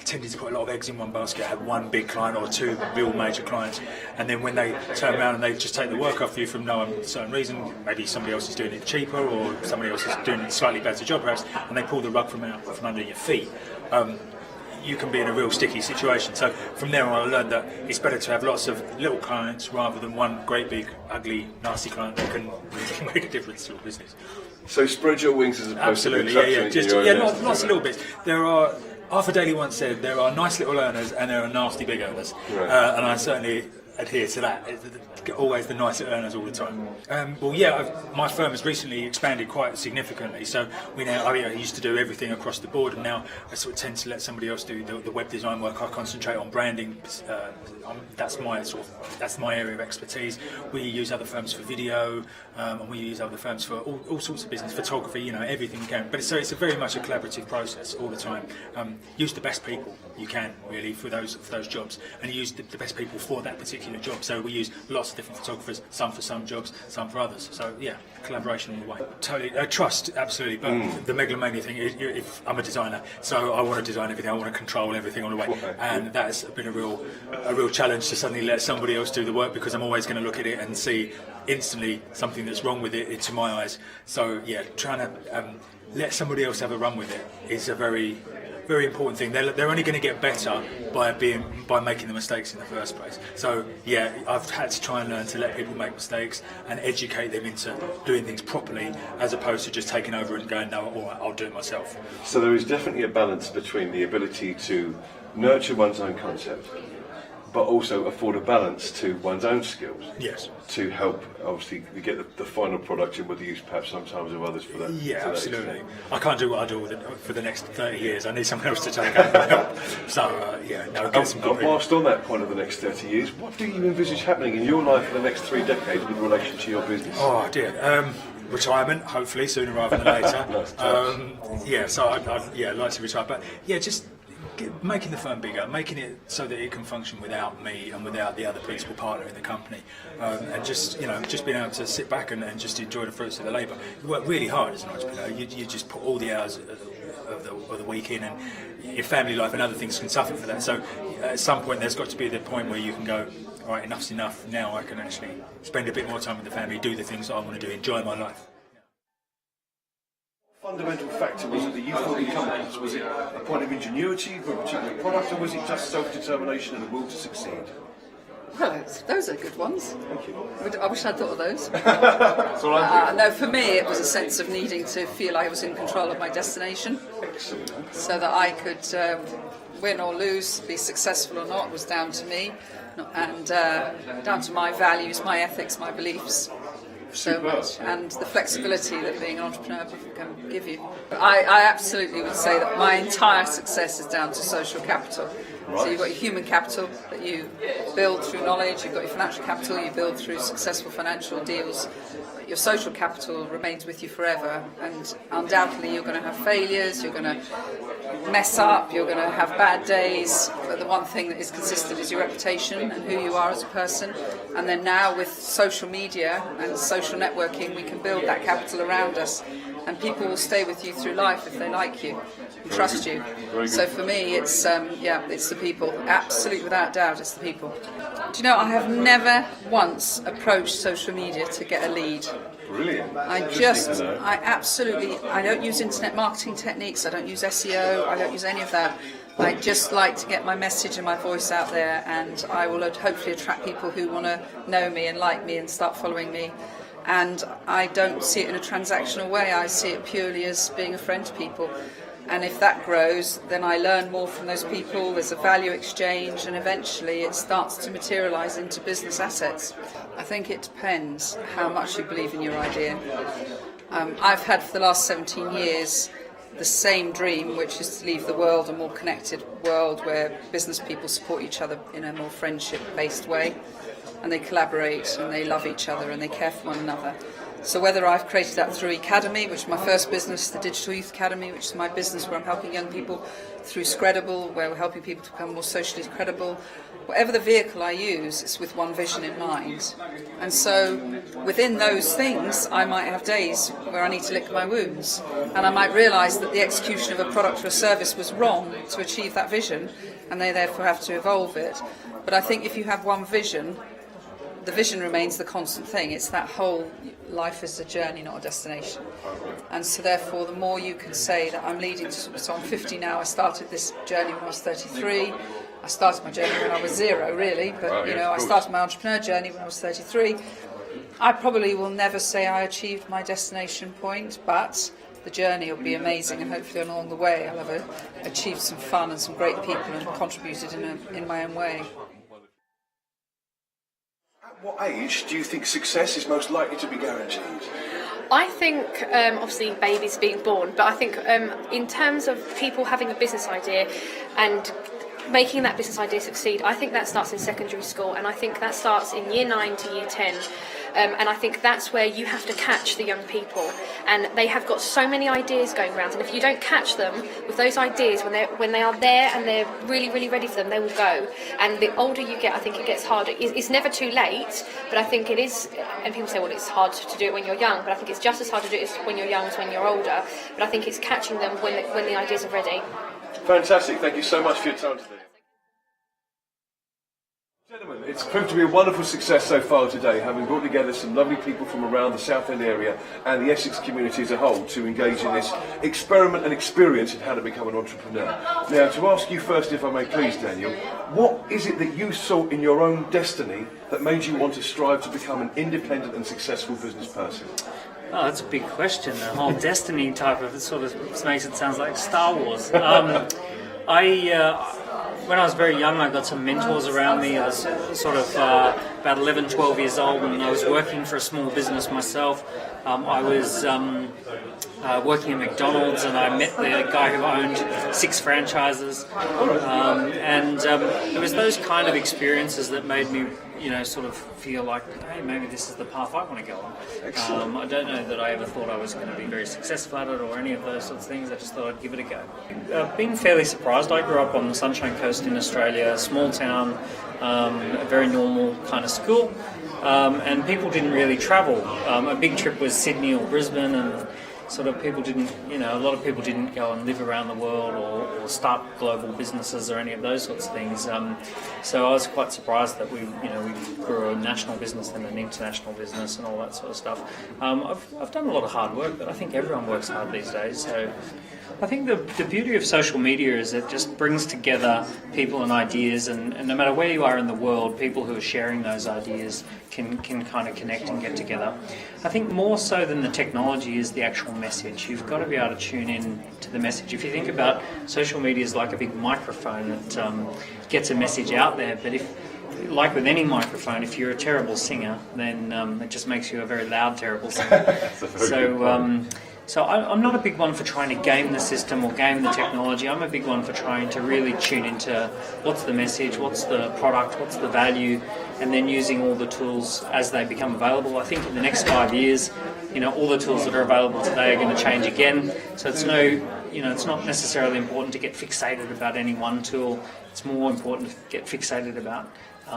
tended to put a lot of eggs in one basket. I had one big client or two real major clients, and then when they turn around and they just take the work off you from no certain reason, maybe somebody else is doing it cheaper or somebody else is doing a slightly better job perhaps, and they pull the rug from under your feet, you can be in a real sticky situation. So from there on I learned that it's better to have lots of little clients rather than one great big ugly nasty client that can really make a difference to your business. So spread your wings as opposed to lots of little bits. There are, Arthur Daly once said, there are nice little earners and there are nasty big earners. Right. And I certainly adhere to that. Always the nicer earners all the time. My firm has recently expanded quite significantly. So I used to do everything across the board, and now I sort of tend to let somebody else do the web design work. I concentrate on branding. That's my area of expertise. We use other firms for video, and we use other firms for all sorts of business, photography, everything we can. But it's very much a collaborative process all the time. Use the best people you can really for those jobs, and use the best people for that particular job. So we use lots of different photographers, some for some jobs, some for others. So collaboration all the way. Totally trust, absolutely. But the megalomania thing is, if I'm a designer, so I want to design everything, I want to control everything on the way, and that's been a real challenge to suddenly let somebody else do the work, because I'm always going to look at it and see instantly something that's wrong with it to my eyes. So trying to let somebody else have a run with it is a very important thing. They're only going to get better by making the mistakes in the first place. So I've had to try and learn to let people make mistakes and educate them into doing things properly, as opposed to just taking over and going, no, all right, I'll do it myself. So there is definitely a balance between the ability to nurture one's own concept but also afford a balance to one's own skills. Yes. To help, obviously, get the final product in with the use perhaps sometimes of others for that. Yeah, absolutely. I can't do what I do for the next 30 years. I need someone else to take over and help. So, get some good people. Whilst on that point of the next 30 years, what do you envisage happening in your life for the next 3 decades with relation to your business? Oh dear. Retirement, hopefully, sooner rather than later. I'd like to retire. But just making the firm bigger, making it so that it can function without me and without the other principal partner in the company, and just being able to sit back and just enjoy the fruits of the labour. You work really hard as an entrepreneur. You just put all the hours of the week in, and your family life and other things can suffer for that. So at some point there's got to be the point where you can go, all right, enough's enough. Now I can actually spend a bit more time with the family, do the things that I want to do, enjoy my life. Fundamental factor was it that you thought in companies? Was it a point of ingenuity for a particular product, or was it just self-determination and a will to succeed? Well, those are good ones. Thank you. I wish I'd thought of those. Solanki. No, for me it was a sense of needing to feel I was in control of my destination. Excellent. So that I could win or lose, be successful or not, was down to me, and down to my values, my ethics, my beliefs. So much, and the flexibility that being an entrepreneur can give you. I absolutely would say that my entire success is down to social capital. So you've got your human capital that you build through knowledge, you've got your financial capital you build through successful financial deals. Your social capital remains with you forever, and undoubtedly you're going to have failures, you're going to mess up, you're going to have bad days, but the one thing that is consistent is your reputation and who you are as a person. And then now with social media and social networking, we can build that capital around us, and people will stay with you through life if they like you and trust you. So for me, it's the people, absolutely without doubt, it's the people. Do you know, I have never once approached social media to get a lead. Brilliant. I don't use internet marketing techniques, I don't use SEO, I don't use any of that. I just like to get my message and my voice out there, and I will hopefully attract people who want to know me and like me and start following me. And I don't see it in a transactional way, I see it purely as being a friend to people. And if that grows, then I learn more from those people, there's a value exchange, and eventually it starts to materialise into business assets. I think it depends how much you believe in your idea. I've had for the last 17 years the same dream, which is to leave the world a more connected world where business people support each other in a more friendship-based way, and they collaborate and they love each other and they care for one another. So whether I've created that through Academy, which is my first business, the Digital Youth Academy, which is my business where I'm helping young people, through Scredible, where we're helping people to become more socially credible, whatever the vehicle I use, it's with one vision in mind. And so within those things, I might have days where I need to lick my wounds, and I might realise that the execution of a product or a service was wrong to achieve that vision, and they therefore have to evolve it. But I think if you have one vision, the vision remains the constant thing. It's that whole life is a journey, not a destination. And so therefore, the more you can say that I'm leading to, so I'm 50 now, I started this journey when I was 33. I started my journey when I was 0, really, but I started my entrepreneur journey when I was 33. I probably will never say I achieved my destination point, but the journey will be amazing, and hopefully along the way I'll have achieved some fun and some great people and contributed in my own way. What age do you think success is most likely to be guaranteed? I think, obviously, babies being born, but I think in terms of people having a business idea and making that business idea succeed, I think that starts in secondary school, and I think that starts in year 9 to year 10. And I think that's where you have to catch the young people, and they have got so many ideas going around, and if you don't catch them with those ideas when they are there and they're really, really ready for them, they will go. And the older you get, I think it gets harder. It's never too late, but I think it is, and people say, well, it's hard to do it when you're young, but I think it's just as hard to do it when you're young as when you're older. But I think it's catching them when the ideas are ready. Fantastic, thank you so much for your time today. Gentlemen, it's proved to be a wonderful success so far today, having brought together some lovely people from around the Southend area and the Essex community as a whole to engage in this experiment and experience in how to become an entrepreneur. Now, to ask you first, if I may please, Daniel, what is it that you saw in your own destiny that made you want to strive to become an independent and successful business person? Oh, that's a big question. The whole destiny type of it sort of makes it sound like Star Wars. when I was very young, I got some mentors around me. I was sort of about 11, 12 years old, and I was working for a small business myself. I was working at McDonald's, and I met the guy who owned 6 franchises. It was those kind of experiences that made me, sort of feel like, hey, maybe this is the path I want to go on. I don't know that I ever thought I was going to be very successful at it or any of those sorts of things. I just thought I'd give it a go. I've been fairly surprised. I grew up on the Sunshine Coast in Australia, a small town, a very normal kind of school, and people didn't really travel. A big trip was Sydney or Brisbane, and sort of people didn't, a lot of people didn't go and live around the world or start global businesses or any of those sorts of things. So I was quite surprised that we grew a national business and an international business and all that sort of stuff. I've done a lot of hard work, but I think everyone works hard these days. So I think the beauty of social media is it just brings together people and ideas, and no matter where you are in the world, people who are sharing those ideas can kind of connect and get together. I think more so than the technology is the actual message. You've got to be able to tune in to the message. If you think about social media is like a big microphone that gets a message out there, but like with any microphone, if you're a terrible singer, then it just makes you a very loud, terrible singer. So I'm not a big one for trying to game the system or game the technology. I'm a big one for trying to really tune into what's the message, what's the product, what's the value, and then using all the tools as they become available. I think in the next 5 years, all the tools that are available today are going to change again. So it's it's not necessarily important to get fixated about any one tool. It's more important to get fixated about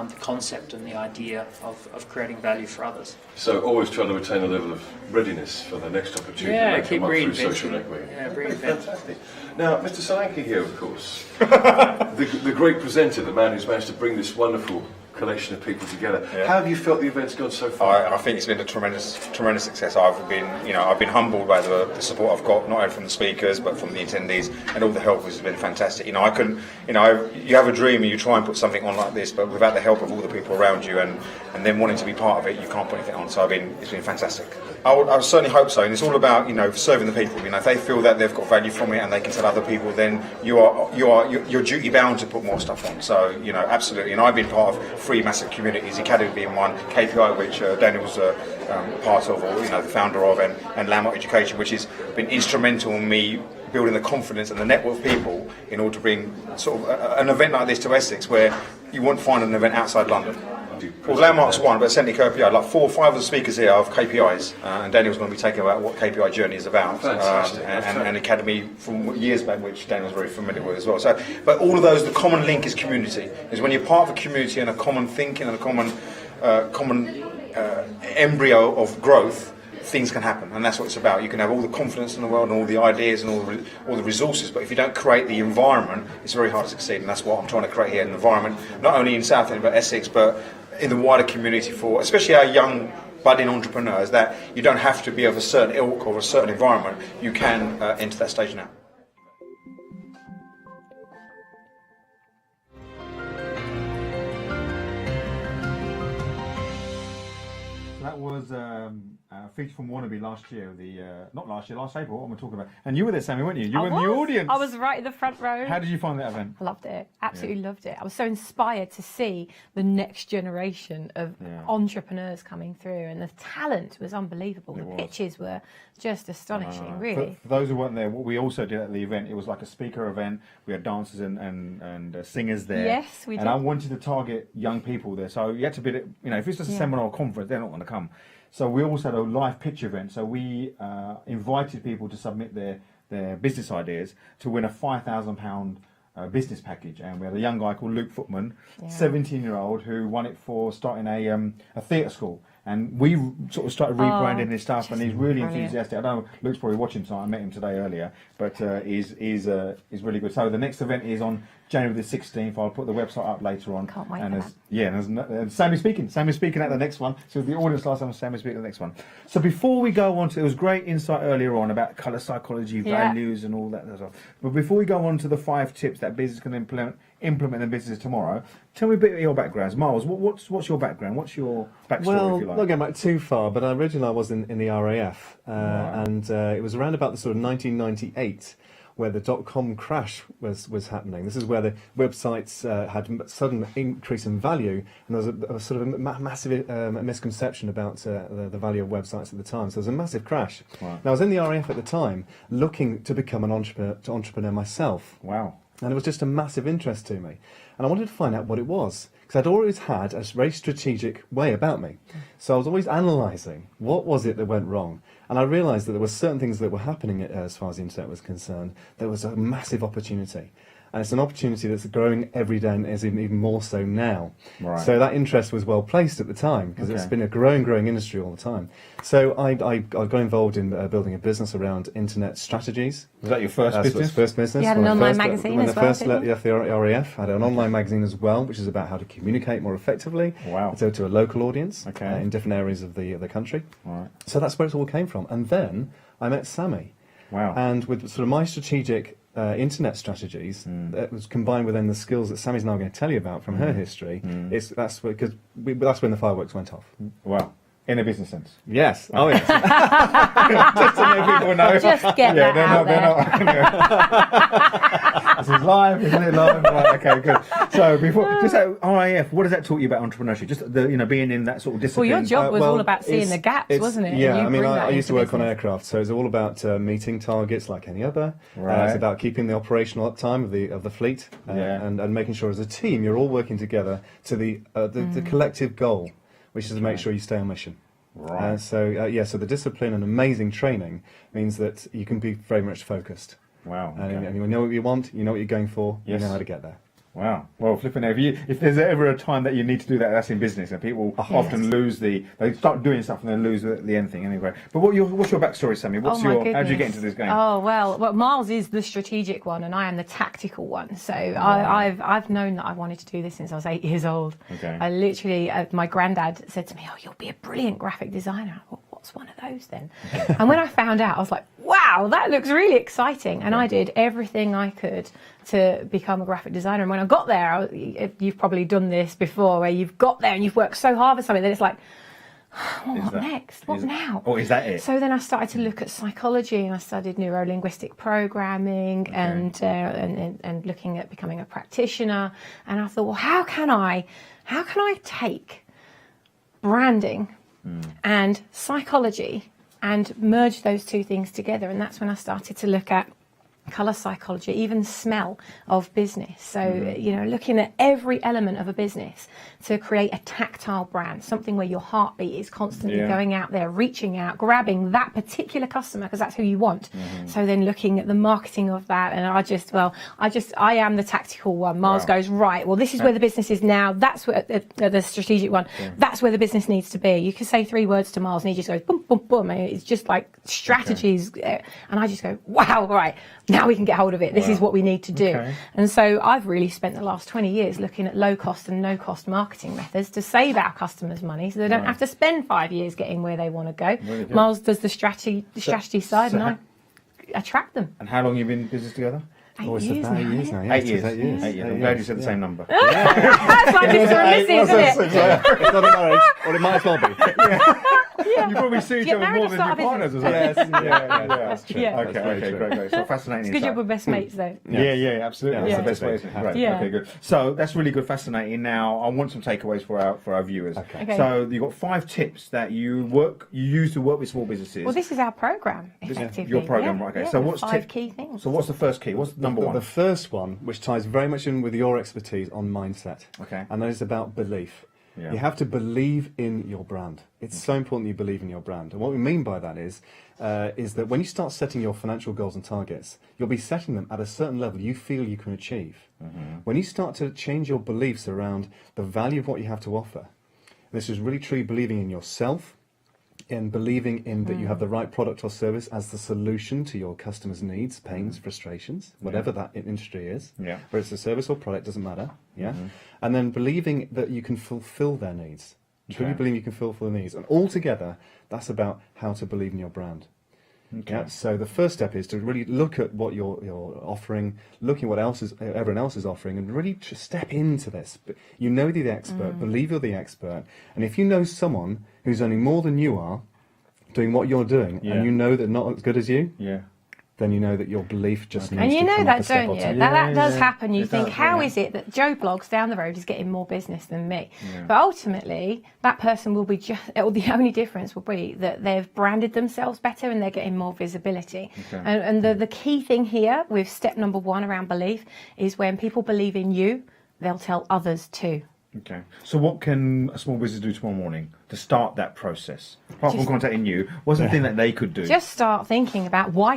the concept and the idea of creating value for others. So always trying to retain a level of readiness for the next opportunity. Yeah, that keep come up through reinventing. social networking. Yeah, reinvent. Fantastic. Now, Mr. Solanki here, of course, the great presenter, the man who's managed to bring this wonderful collection of people together. Yeah. How have you felt the event's gone so far? I think it's been a tremendous success. I've been humbled by the support I've got, not only from the speakers but from the attendees, and all the help has been fantastic. You have a dream and you try and put something on like this, but without the help of all the people around you and then wanting to be part of it, you can't put anything on. So it's been fantastic. I certainly hope so, and it's all about serving the people. If they feel that they've got value from it and they can tell other people, then you're duty bound to put more stuff on. So absolutely. And I've been part of 3 massive communities, Academy being one, KPI, which Daniel's part of, or the founder of, and Landmark Education, which has been instrumental in me building the confidence and the network of people in order to bring sort of an event like this to Essex, where you won't find an event outside London. Well, Landmark's one, but certainly KPI, like 4 or 5 of the speakers here are KPIs, and Daniel's going to be taking about what KPI journey is about, and Academy from years back, which Daniel's very familiar with as well. So, but all of those, the common link is community. Is when you're part of a community and a common thinking and a common embryo of growth, things can happen, and that's what it's about. You can have all the confidence in the world and all the ideas and all the resources, but if you don't create the environment, it's very hard to succeed. And that's what I'm trying to create here, an environment not only in Southend but Essex, but in the wider community for especially our young budding entrepreneurs, that you don't have to be of a certain ilk or a certain environment. You can enter that stage now. That was featured from Wannabe last year, last April, what am I talking about? And you were there, Sammy, weren't you? You were in the audience. I was right in the front row. How did you find that event? I loved it. Absolutely loved it. I was so inspired to see the next generation of entrepreneurs coming through, and the talent was unbelievable. The pitches were just astonishing, really. For those who weren't there, what we also did at the event, it was like a speaker event. We had dancers and singers there. Yes, we did. And I wanted to target young people there. So you had to be, if it's just a seminar or conference, they're not going to come. So we also had a live pitch event. So we invited people to submit their business ideas to win a £5,000 business package. And we had a young guy called Luke Footman, 17-year-old, who won it for starting a theatre school. And we sort of started rebranding his stuff, and he's really enthusiastic. I know Luke's probably watching tonight. I met him today earlier, but he's really good. So the next event is on January the 16th. I'll put the website up later on. Can't wait and for that. Yeah, and Sammy's speaking. Sammy's speaking at the next one. So the audience last time, Sammy's speaking at the next one. So before we go on to, it was great insight earlier on about colour psychology, values, and all that stuff. But before we go on to the 5 tips that business can implement in business tomorrow, tell me a bit of your backgrounds. Miles, what's your background? What's your backstory, if you like? Not going back too far, but originally I was in the RAF, and it was around about the sort of 1998 where the .com crash was happening. This is where the websites had a sudden increase in value, and there was a sort of massive misconception about the value of websites at the time. So there was a massive crash. Wow. Now, I was in the RAF at the time, looking to become an entrepreneur myself. Wow. And it was just a massive interest to me. And I wanted to find out what it was, because I'd always had a very strategic way about me. So I was always analysing what was it that went wrong. And I realised that there were certain things that were happening as far as the internet was concerned. There was a massive opportunity. And it's an opportunity that's growing every day and is even more so now. Right. So that interest was well placed at the time, because it's been a growing industry all the time. So I got involved in building a business around internet strategies. Was that your first business? First business. You had an online magazine as well, didn't you? Left the RAF, I had an online magazine as well, which is about how to communicate more effectively to a local audience in different areas of the country. Right. So that's where it all came from. And then I met Sammy. Wow. And with sort of my strategic internet strategies, that was combined with then the skills that Sammy's now going to tell you about from her history, that's when the fireworks went off. Wow. In a business sense? Yes. Oh, yes. Just to let people know. Just get that out there. This is live, isn't it? Live? Right, okay, good. So before, just RAF, what does that taught you about entrepreneurship? Just being in that sort of discipline. Well, your job was all about seeing the gaps, wasn't it? Yeah, I mean, I used to work on aircraft, so it's all about meeting targets like any other. Right. It's about keeping the operational uptime of the fleet, and making sure as a team you're all working together to the collective goal, which is to make sure you stay on mission. Right. So the discipline and amazing training means that you can be very much focused. Wow. And you know what you want, you know what you're going for, Yes. you know how to get there. Wow. Well, flipping over, if there's ever a time that you need to do that, that's in business, and people often lose they start doing stuff and then lose the end thing anyway. But what's your backstory, Sammy? How did you get into this game? Oh well, Miles is the strategic one, and I am the tactical one. So I've known that I wanted to do this since I was 8 years old. Okay. I literally, my granddad said to me, "Oh, you'll be a brilliant graphic designer." I thought, what's one of those then? And when I found out, I was like, wow, that looks really exciting. And I did everything I could to become a graphic designer. And when I got there, you've probably done this before, where you've got there and you've worked so hard for something that it's like, what next? What now? Oh, is that it? So then I started to look at psychology, and I studied neuro-linguistic programming and looking at becoming a practitioner. And I thought, well, how can I take branding and psychology and merge those two things together? And that's when I started to look at colour psychology, even smell of business. So, looking at every element of a business to create a tactile brand, something where your heartbeat is constantly going out there, reaching out, grabbing that particular customer, because that's who you want. So then looking at the marketing of that, and I am the tactical one. Miles goes, right, well, this is where the business is now. That's where the strategic one. That's where the business needs to be. You can say 3 words to Miles and he just goes, boom, boom, boom. And it's just like strategies. And I just go, wow, right. Now we can get hold of it. This is what we need to do. Okay. And so I've really spent the last 20 years looking at low cost and no cost marketing methods to save our customers money, so they don't have to spend 5 years getting where they want to go. Really good. Miles does the strategy side, and I attract them. And how long have you been in business together? 8 years now. 8 years now. Yeah, 8 years. 8 years. 8 years. I'm glad you said the same number. That's like it's for misses, isn't it? It's not a marriage, or it might as well be. You probably see each Get other married more or than start your a partners or business. something. Yes. That's true. Yeah. Okay, great. So fascinating. It's good job we're best mates, though. Yeah, absolutely. Yeah, That's the best way. Right. Yeah. Okay, good. So that's really good, fascinating. Now I want some takeaways for our viewers. Okay. So you've got 5 tips that you use to work with small businesses. Well, this is our program, effectively. Your program, right? Okay. So what's 5 key things? So what's the first key? What's number one? The first one, which ties very much in with your expertise on mindset. Okay. And that is about belief. Yeah. You have to believe in your brand. It's so important you believe in your brand. And what we mean by that is that when you start setting your financial goals and targets, you'll be setting them at a certain level you feel you can achieve. When you start to change your beliefs around the value of what you have to offer, this is really truly believing in yourself, and believing in that you have the right product or service as the solution to your customers' needs, pains, frustrations, whatever that industry is. Yeah. Whether it's a service or product, doesn't matter. Yeah. And then believing that you can fulfill their needs. Truly believe you can fulfill their needs. And altogether, that's about how to believe in your brand. Okay. Yeah, so the first step is to really look at what you're offering, looking what everyone else is offering, and really step into this. You know you're the expert, believe you're the expert, and if you know someone who's earning more than you are, doing what you're doing, and you know they're not as good as you, then you know that your belief just needs and you to know come that, up a step don't or you? two. That does happen. You It think, does, how yeah. is it that Joe Blogs down the road is getting more business than me? But ultimately, that person will be or the only difference will be that they've branded themselves better and they're getting more visibility. And the key thing here with step number 1 around belief is when people believe in you, they'll tell others too. Okay. So what can a small business do tomorrow morning to start that process? Apart from contacting you, what's the thing that they could do? Just start thinking about why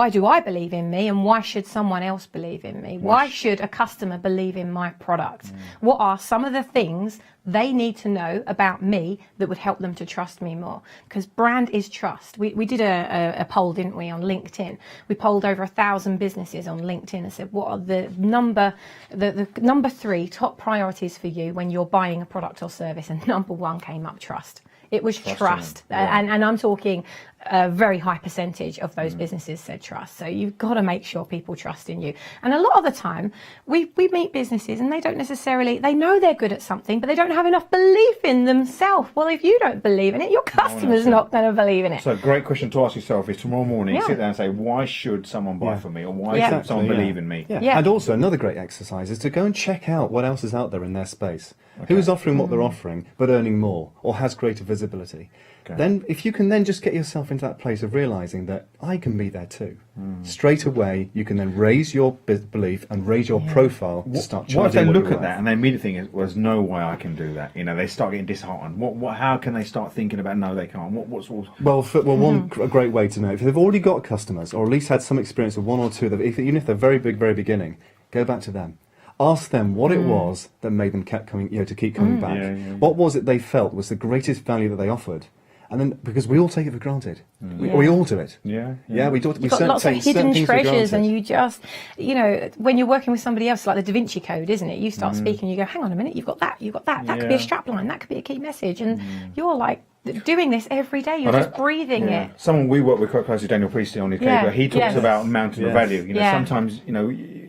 do I believe in me, and why should someone else believe in me? Why should a customer believe in my product? What are some of the things they need to know about me that would help them to trust me more? Because brand is trust. We did a poll, didn't we, on LinkedIn? We polled over 1,000 businesses on LinkedIn and said, what are the number 3 top priorities for you when you're buying a product or service? And number 1 came up, trust. It was trust. And I'm talking a very high percentage of those businesses said trust. So you've got to make sure people trust in you. And a lot of the time, we meet businesses and they don't necessarily, they know they're good at something, but they don't have enough belief in themselves. Well, if you don't believe in it, your customer's not going to believe in it. So a great question to ask yourself is tomorrow morning, sit there and say, why should someone buy from me? Or why should someone believe in me? And also another great exercise is to go and check out what else is out there in their space. Who's offering what they're offering, but earning more, or has greater visibility. Then if you can then just get yourself into that place of realising that I can be there too. Straight away, you can then raise your belief and raise your profile to start charging. What if they look you're at that and they immediately think, well, there's no way I can do that? You know, they start getting disheartened. How can they start thinking about, no, they can't? One great way to know, if they've already got customers, or at least had some experience with 1 or 2, even if they're very big, very beginning, go back to them. Ask them what it was that made them keep coming back. What was it they felt was the greatest value that they offered? And then, because we all take it for granted. We all do it. We do. You've got lots of hidden treasures, and you just, when you're working with somebody else, like the Da Vinci Code, isn't it? You start speaking, you go, hang on a minute, you've got that. That could be a strapline, that could be a key message. And you're like doing this every day, you're just breathing it. Someone we work with quite closely, Daniel Priestley on his paper, he talks about mountain of value. Sometimes,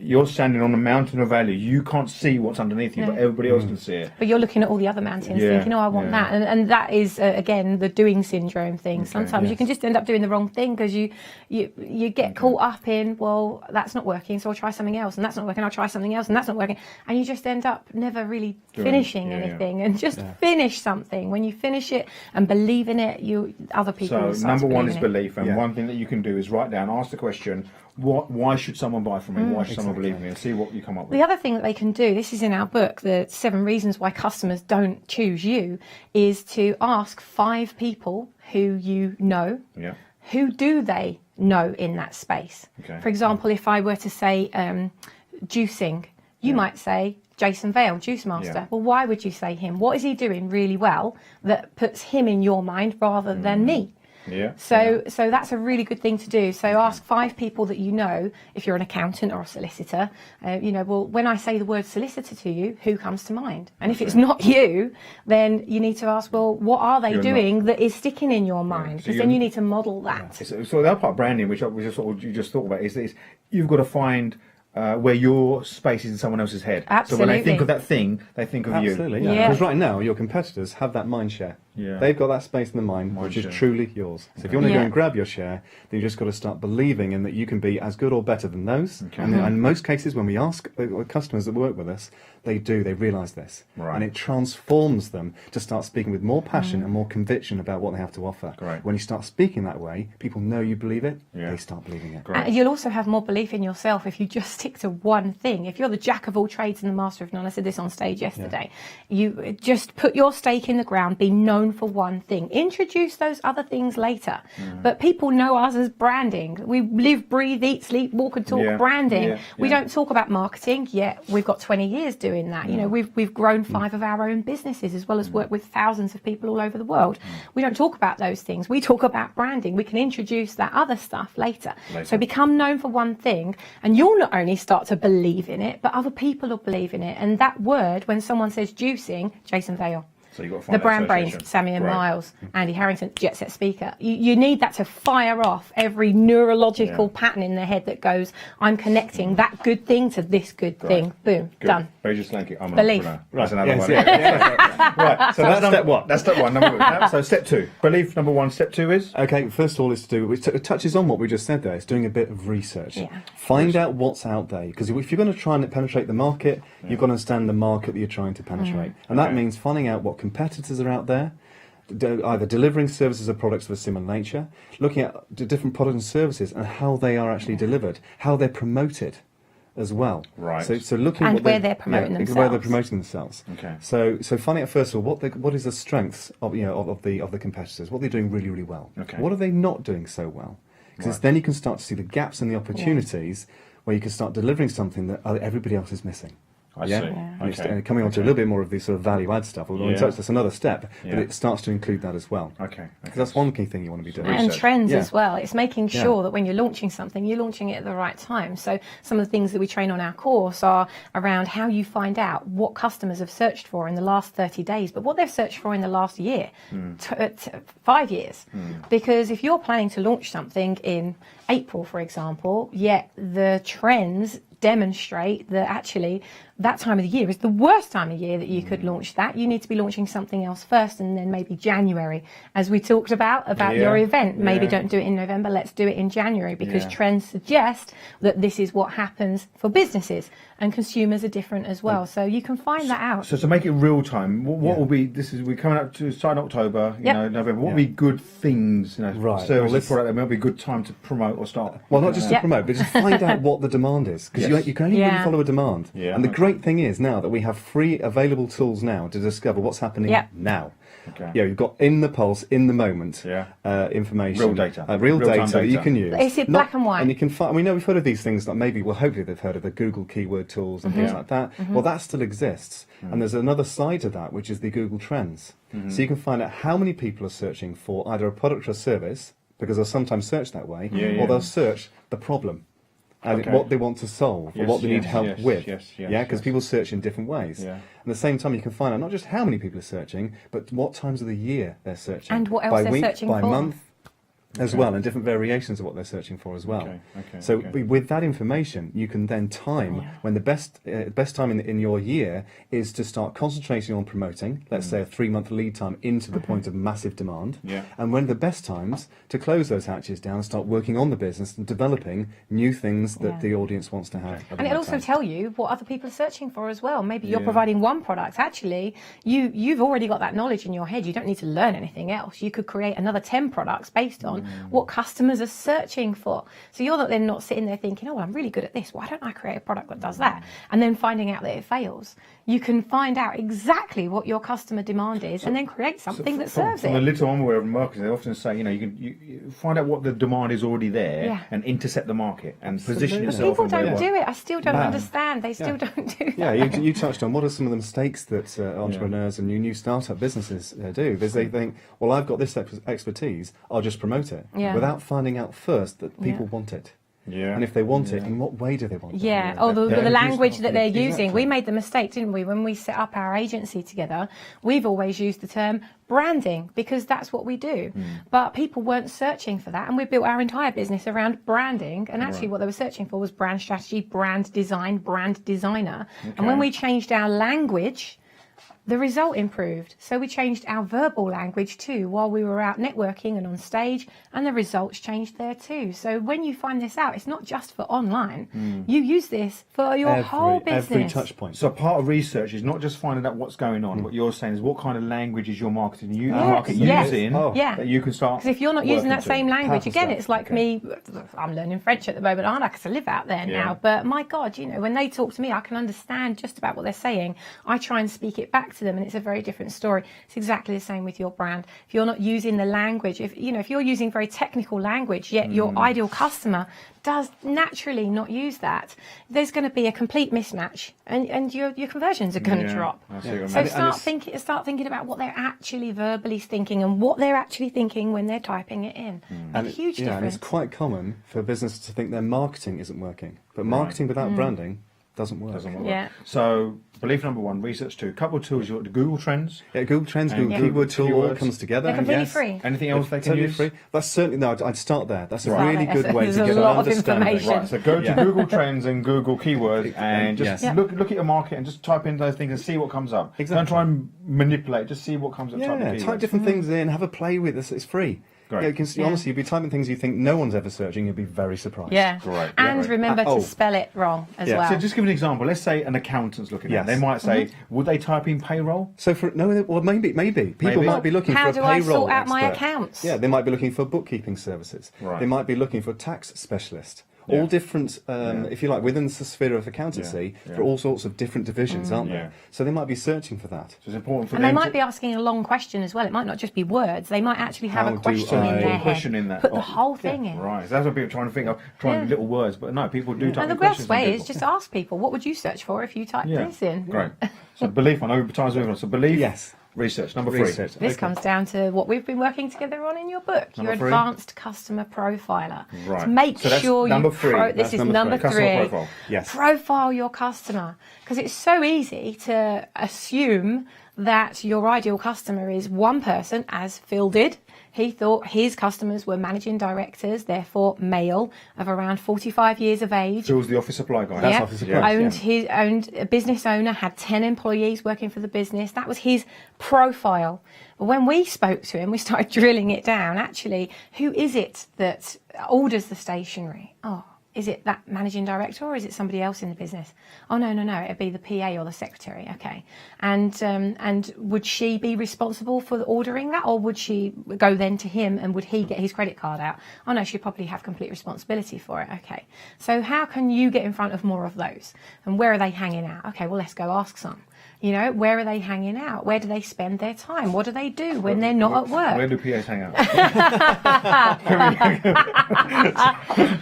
you're standing on a mountain of value, you can't see what's underneath you, but everybody else can see it. But you're looking at all the other mountains thinking, I want that. And that is, again, the doing syndrome thing. Sometimes you can just end up doing the wrong thing because you get caught up in, well, that's not working, so I'll try something else, and that's not working, I'll try something else, and that's not working. And you just end up never really finishing anything. And just finish something. When you finish it and believe in it, other people will start number to 1 is believe in it. belief, and one thing that you can do is write down, ask the question, why should someone buy from me? Why should someone believe in me? And see what you come up with. The other thing that they can do, this is in our book, the 7 reasons why customers don't choose you, is to ask 5 people who you know. Who do they know in that space? For example, if I were to say juicing, you might say Jason Vale, Juice Master. Well, why would you say him? What is he doing really well that puts him in your mind rather than me? So that's a really good thing to do. So ask 5 people that you know, if you're an accountant or a solicitor, well, when I say the word solicitor to you, who comes to mind? And if it's not you, then you need to ask, well, what are they doing that is sticking in your mind? Because then you need to model that. So the other part of branding, which you just thought about, is you've got to find where your space is in someone else's head. Absolutely. So when they think of that thing, they think of you. Absolutely, because right now your competitors have that mind share. They've got that space in the mind which is truly yours. So if you want to go and grab your share, then you just got to start believing in that you can be as good or better than those. And in most cases, when we ask customers that work with us, they realise this. And it transforms them to start speaking with more passion and more conviction about what they have to offer. When you start speaking that way, people know you believe it, they start believing it. And you'll also have more belief in yourself if you just stick to one thing. If you're the jack of all trades and the master of none, I said this on stage yesterday, you just put your stake in the ground, be known for one thing. Introduce those other things later. But people know us as branding. We live, breathe, eat, sleep, walk and talk branding. We don't talk about marketing, yet we've got 20 years doing that. We've grown 5 of our own businesses as well as work with thousands of people all over the world. We don't talk about those things. We talk about branding. We can introduce that other stuff later. So become known for one thing, and you'll not only start to believe in it, but other people will believe in it. And that word, when someone says juicing, Jason Vale. So you've got to find the brand that brains, association. Sammy and Right. Miles, Andy Harrington, jet set speaker. You need that to fire off every neurological pattern in their head that goes, I'm connecting that good thing to this good thing. Boom, Good. done. Baiju Solanki, I'm an Belief. entrepreneur. That's another Yes, one. yeah. Right, so that's step one. That's step one. Number one. So step two. Belief, number one. Step two is? Okay, first of all, is to do, it touches on what we just said there. It's doing a bit of research. Yeah. Find out what's out there. Because if you're going to try and penetrate the market, you've got to understand the market that you're trying to penetrate. And that means finding out what competitors are out there, either delivering services or products of a similar nature, looking at the different products and services and how they are actually delivered, how they're promoted as well. Right. So looking And at where they're promoting where themselves. they're promoting themselves. Okay. So finding out first of all what is the strengths of of the competitors, what they're doing really, really well. Okay. What are they not doing so well? Because Right. then you can start to see the gaps and the opportunities where you can start delivering something that everybody else is missing. I see. And it's Okay. coming on to a little bit more of the sort of value add stuff. We'll touch that's another step, Yeah. but it starts to include that as well. Okay. Because that's one key thing you want to be doing. And trends Yeah. as well. It's making Yeah. sure that when you're launching something, you're launching it at the right time. So some of the things that we train on our course are around how you find out what customers have searched for in the last 30 days, but what they've searched for in the last year, 5 years. Because if you're planning to launch something in April, for example, yet the trends demonstrate that actually that time of the year is the worst time of year that you could launch that. You need to be launching something else first, and then maybe January, as we talked about your event. Maybe don't do it in November, let's do it in January, because trends suggest that this is what happens for businesses, and consumers are different as well. So you can find that out. So to make it real time, what will be? We're coming up to starting October, November. What will be good things, services, product that will be a good time to promote or start? Well, not just to promote, but just find out what the demand is, because you can only really follow a demand. Yeah. And the great thing is now that we have free available tools now to discover what's happening now. Okay. You've got in the pulse, in the moment information, Real data. real Real-time data that you data. can use. Is it black and white? And you can find. We know we've heard of these things, like hopefully they've heard of the Google keyword tools and things like that. Well, that still exists, and there's another side to that, which is the Google Trends. So you can find out how many people are searching for either a product or a service, because they'll sometimes search that way, or they'll search the problem. And what they want to solve, or what they need help with. Because people search in different ways. Yeah. And at the same time, you can find out not just how many people are searching, but what times of the year they're searching. And what else by they're week, searching by for. month, as well, and different variations of what they're searching for as well. Okay, So with that information, you can then time when the best time in your year is to start concentrating on promoting, let's say a 3-month lead time into the point of massive demand, and when the best times to close those hatches down and start working on the business and developing new things that the audience wants to have. And it'll also tell you what other people are searching for as well. Maybe you're providing one product. Actually, you've already got that knowledge in your head. You don't need to learn anything else. You could create another 10 products based on what customers are searching for. So you're then not sitting there thinking, oh, well, I'm really good at this. Why don't I create a product that does that? And then finding out that it fails. You can find out exactly what your customer demand is and then create something that serves From it. the little I'm aware of marketing, they often say, you find out what the demand is already there and intercept the market and position But yourself. people don't do it. I still don't understand. They still don't do that. Yeah, you touched on what are some of the mistakes that entrepreneurs and new startup businesses do. Because they think, well, I've got this expertise, I'll just promote it, without finding out first that people want it. Yeah. And if they want it, in what way do they want it? Yeah, or the language that they're using. We made the mistake, didn't we, when we set up our agency together? We've always used the term branding because that's what we do. But people weren't searching for that, and we built our entire business around branding. And actually what they were searching for was brand strategy, brand design, brand designer. And when we changed our language, the result improved. So we changed our verbal language too while we were out networking and on stage, and the results changed there too. So when you find this out, it's not just for online. You use this for your whole business. Every touch point. So part of research is not just finding out what's going on. What you're saying is what kind of language is your marketing using that you can start. Because if you're not using that working same to. language, Powerful again, stuff. it's like me. I'm learning French at the moment, aren't I? Because I live out there now. But my God, when they talk to me, I can understand just about what they're saying. I try and speak it back to them, and it's a very different story. It's exactly the same with your brand. If you're not using the language, if you're using very technical language, yet your ideal customer does naturally not use that, there's going to be a complete mismatch, and your conversions are going to drop. So start thinking about what they're actually verbally thinking and what they're actually thinking when they're typing it in. A huge difference. And it's quite common for businesses to think their marketing isn't working, but marketing without branding doesn't work. Yeah. So, belief number one, research two. Couple of tools, you've got the Google Trends. Yeah, Google Trends, Google Keyword Tool, all comes together. They're completely free. Anything else they can use? Free. That's certainly, no, I'd start there. That's a Right. really good way to There's get a an lot of understanding. information. Right, so go to Google Trends and Google Keywords and just look at your market and just type in those things and see what comes up. Exactly. Don't try and manipulate, just see what comes up. Type different things in, have a play with this. It's free. Great. Yeah, you can, honestly, you'll be typing things you think no one's ever searching, you'll be very surprised. Yeah. Great. And remember to spell it wrong as well. So just give an example. Let's say an accountant's looking at it. They might say, would they type in payroll? So maybe. People might be looking for a payroll How do I sort out my expert. accounts? Yeah, they might be looking for bookkeeping services. Right. They might be looking for a tax specialist. All different, if you like, within the sphere of accountancy, there are all sorts of different divisions, aren't there? So they might be searching for that. So it's important for And they might be asking a long question as well. It might not just be words. They might actually have a question in their head. Put the whole thing in. Right. So that's what people are trying to think of, little words. But no, people do type in And the questions. best way is just ask people, what would you search for if you typed this in? Great. So belief, I know time's moving on. So belief, research, number three. This comes down to what we've been working together on in your book, your advanced customer profiler. Right. To make sure number you three. this is number three. Profile. Yes. Profile your customer, because it's so easy to assume that your ideal customer is one person, as Phil did. He thought his customers were managing directors, therefore male, of around 45 years of age. Phil's the office supply guy. Yeah. Office supply. Owned a business owner, had 10 employees working for the business. That was his profile. But when we spoke to him, we started drilling it down. Actually, who is it that orders the stationery? Oh, is it that managing director or is it somebody else in the business? Oh, no, it'd be the PA or the secretary. Okay. And would she be responsible for ordering that, or would she go then to him and would he get his credit card out? Oh, no, she'd probably have complete responsibility for it. Okay. So how can you get in front of more of those? And where are they hanging out? Okay, well, let's go ask some. You know, where are they hanging out? Where do they spend their time? What do they do when they're not at work? Where do PAs hang out?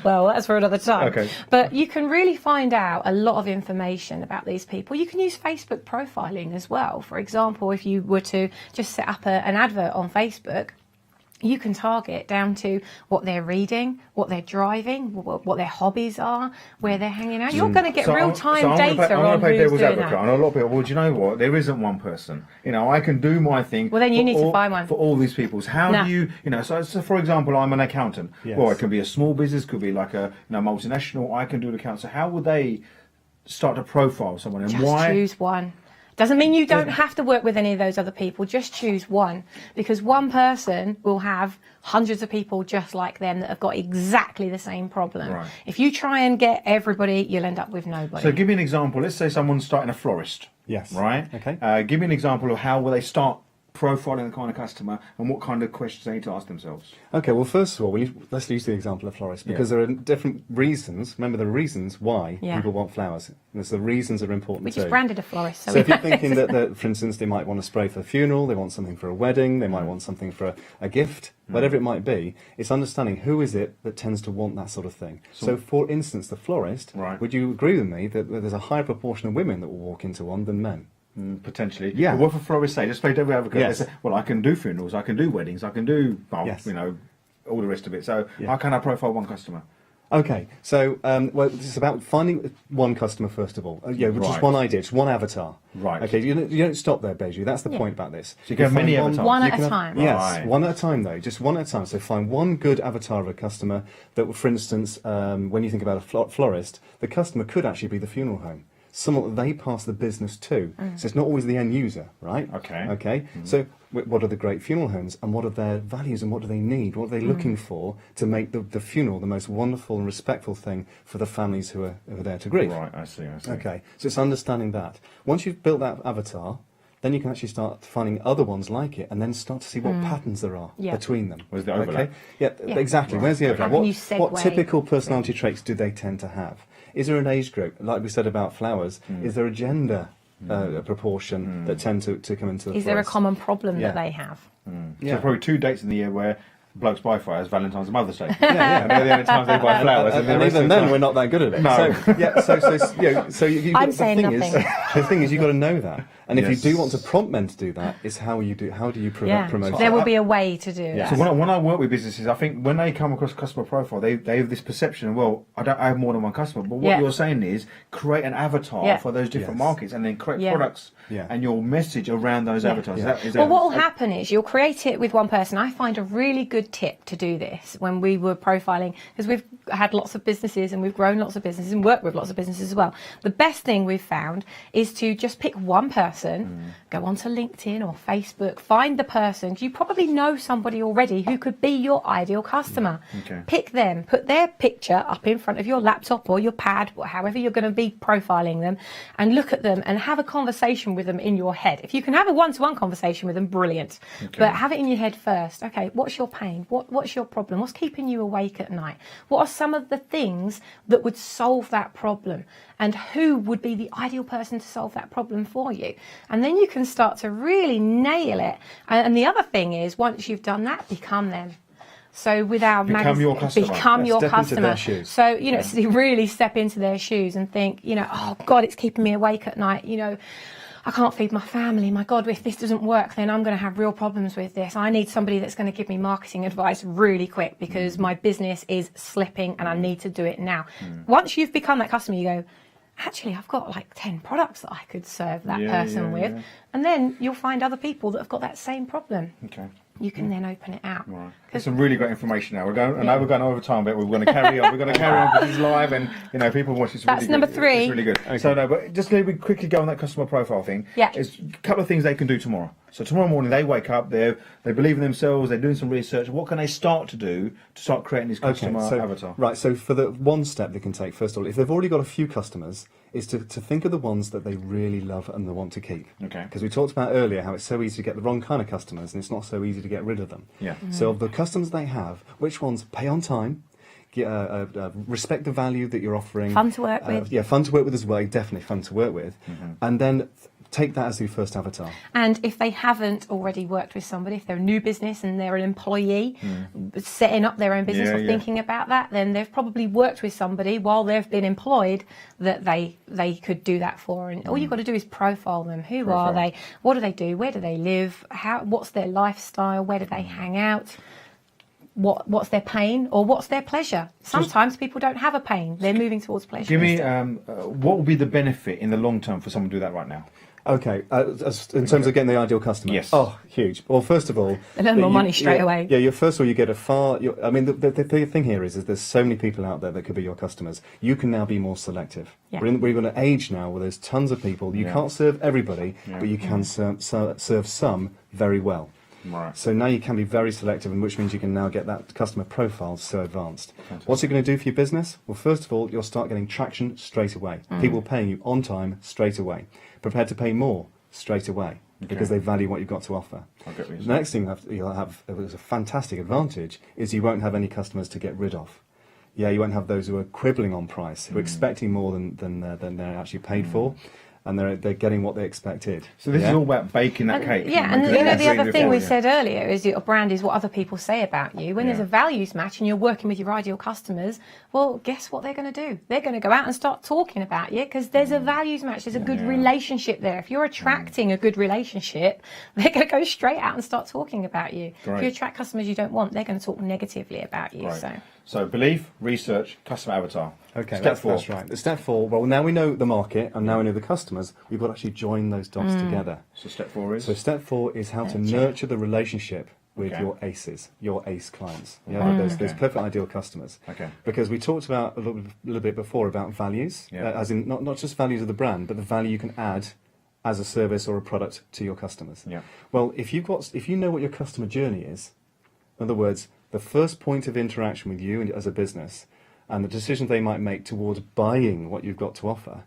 Well, that's for another time. Okay. But you can really find out a lot of information about these people. You can use Facebook profiling as well. For example, if you were to just set up an advert on Facebook, you can target down to what they're reading, what they're driving, what their hobbies are, where they're hanging out. You're going to get real-time data on who's doing that. And a lot of people, well, do you know what? There isn't one person. You know, I can do my thing. Well, then you need to find one. For all these people. How do you, so for example, I'm an accountant. Yes. Well, it could be a small business, could be like a multinational. I can do the account. So how would they start to profile someone? And Just choose one. Doesn't mean you don't have to work with any of those other people. Just choose one, because one person will have hundreds of people just like them that have got exactly the same problem. Right. If you try and get everybody, you'll end up with nobody. So give me an example. Let's say someone's starting a florist. Yes. Right? Okay. Give me an example of how will they start profiling the kind of customer and what kind of questions they need to ask themselves. Okay, well, first of all, let's use the example of florists, because there are different reasons. Remember, the reasons why people want flowers. There's the reasons are important we too. just branded a florist. So if you're thinking that, for instance, they might want to spray for a funeral, they want something for a wedding, they might want something for a gift, whatever it might be, it's understanding who is it that tends to want that sort of thing. So for instance, the florist, would you agree with me that there's a higher proportion of women that will walk into one than men? Potentially. Yeah. But what if a florist say, just play devil advocate, Yes. they say, well, I can do funerals, I can do weddings, I can do, you know, all the rest of it. So how can I profile one customer? Okay, so well, this is about finding one customer first of all. Just one idea, just one avatar. Right. Okay, you don't stop there, Baiju. That's the point about this. So you can have many avatars. One at a time. Yes, one at a time though, just one at a time. So find one good avatar of a customer that, for instance, when you think about a florist, the customer could actually be the funeral home. Someone that they pass the business to. So it's not always the end user, right? Okay. So what are the great funeral homes, and what are their values, and what do they need? What are they looking for to make the funeral the most wonderful and respectful thing for the families who are there to grieve? Right, I see. Okay, so it's understanding that. Once you've built that avatar, then you can actually start finding other ones like it, and then start to see what patterns there are between them. Where's the overlap? Okay? Yeah, exactly. Where's the overlap? How can you segue? What typical personality traits do they tend to have? Is there an age group? Like we said about flowers, is there a gender proportion that tend to come into the Is there a common problem that they have? So probably 2 dates in the year where blokes buy flowers, Valentine's and Mother's Day. And they're the only times they buy flowers. And even then, we're not that good at it. No. I'm saying nothing. The thing is, you've got to know that. And if you do want to prompt men to do that, it's how do you promote it? There will be a way to do it. So when I work with businesses, I think when they come across customer profile, they have this perception, well, I have more than one customer. But what you're saying is create an avatar for those different markets and then create products and your message around those avatars. Well, what will happen is you'll create it with one person. I find a really good tip to do this when we were profiling, because we've had lots of businesses and we've grown lots of businesses and worked with lots of businesses as well. The best thing we've found is to just pick one person, go onto LinkedIn or Facebook, find the person. You probably know somebody already who could be your ideal customer. Pick them, put their picture up in front of your laptop or your pad, or however you're going to be profiling them, and look at them and have a conversation with them in your head. If you can have a one-to-one conversation with them, brilliant. But have it in your head first. Okay, what's your pain? What's your problem? What's keeping you awake at night? What are some of the things that would solve that problem? And who would be the ideal person to solve that problem for you? And then you can start to really nail it. And the other thing is, once you've done that, become them. So with our become your customer. Become your step customer. Into their shoes. So, you know, so really step into their shoes and think, you know, oh God, it's keeping me awake at night. You know, I can't feed my family. My God, if this doesn't work, then I'm going to have real problems with this. I need somebody that's going to give me marketing advice really quick because my business is slipping and I need to do it now. Once you've become that customer, you go, actually, I've got like 10 products that I could serve that person with. And then you'll find other people that have got that same problem. You can then open it out. Right. There's some really great information now. I know we're going over time, but we're going to carry on. We're going to carry on because it's live, and you know people watch this. That's really number good. 3. It's really good. So no, but just let me quickly go on that customer profile thing. There's a couple of things they can do tomorrow. So tomorrow morning they wake up, they believe in themselves, they're doing some research. What can they start to do to start creating this customer avatar? Right. So for the one step they can take, first of all, if they've already got a few customers, is to think of the ones that they really love and they want to keep. Because we talked about earlier how it's so easy to get the wrong kind of customers and it's not so easy to get rid of them. So of the customers they have, which ones pay on time, respect the value that you're offering. Fun to work with. Yeah, fun to work with as well, definitely fun to work with. And then take that as your first avatar. And if they haven't already worked with somebody, if they're a new business and they're an employee setting up their own business or thinking about that, then they've probably worked with somebody while they've been employed that they could do that for. And all you've got to do is profile them. Who are they? What do they do? Where do they live? What's their lifestyle? Where do they hang out? What's their pain or what's their pleasure? Sometimes people don't have a pain. They're moving towards pleasure. Give me what would be the benefit in the long term for someone to do that right now? Okay, in terms of getting the ideal customer. Yes. Oh, huge. Well, first of all, they earn more money straight away. Yeah. First of all, you get I mean, the thing here is there's so many people out there that could be your customers. You can now be more selective. We're in an age now where there's tons of people. You can't serve everybody, but you can serve some very well. So now you can be very selective, which means you can now get that customer profile so advanced. What's it going to do for your business? Well, first of all, you'll start getting traction straight away. People paying you on time straight away. Prepared to pay more straight away because they value what you've got to offer. The next thing you'll have as a fantastic advantage is you won't have any customers to get rid of. You won't have those who are quibbling on price, who are expecting more than they're actually paid for. And they're getting what they expected. So this is all about baking that cake. And you know, the other thing we said earlier is your brand is what other people say about you. When there's a values match and you're working with your ideal customers, well, guess what they're going to do? They're going to go out and start talking about you because there's a values match. There's a good relationship there. If you're attracting a good relationship, they're going to go straight out and start talking about you. If you attract customers you don't want, they're going to talk negatively about you. So belief, research, customer avatar. Okay, step 4. That's right. Step 4. Well, now we know the market and now we know the customers. We've got to actually join those dots together. So step 4 is. So step 4 is how to nurture the relationship with your aces, your ace clients. Those perfect ideal customers. Because we talked about a little bit before about values, as in not just values of the brand, but the value you can add as a service or a product to your customers. Well, if you know what your customer journey is, in other words, the first point of interaction with you as a business and the decisions they might make towards buying what you've got to offer,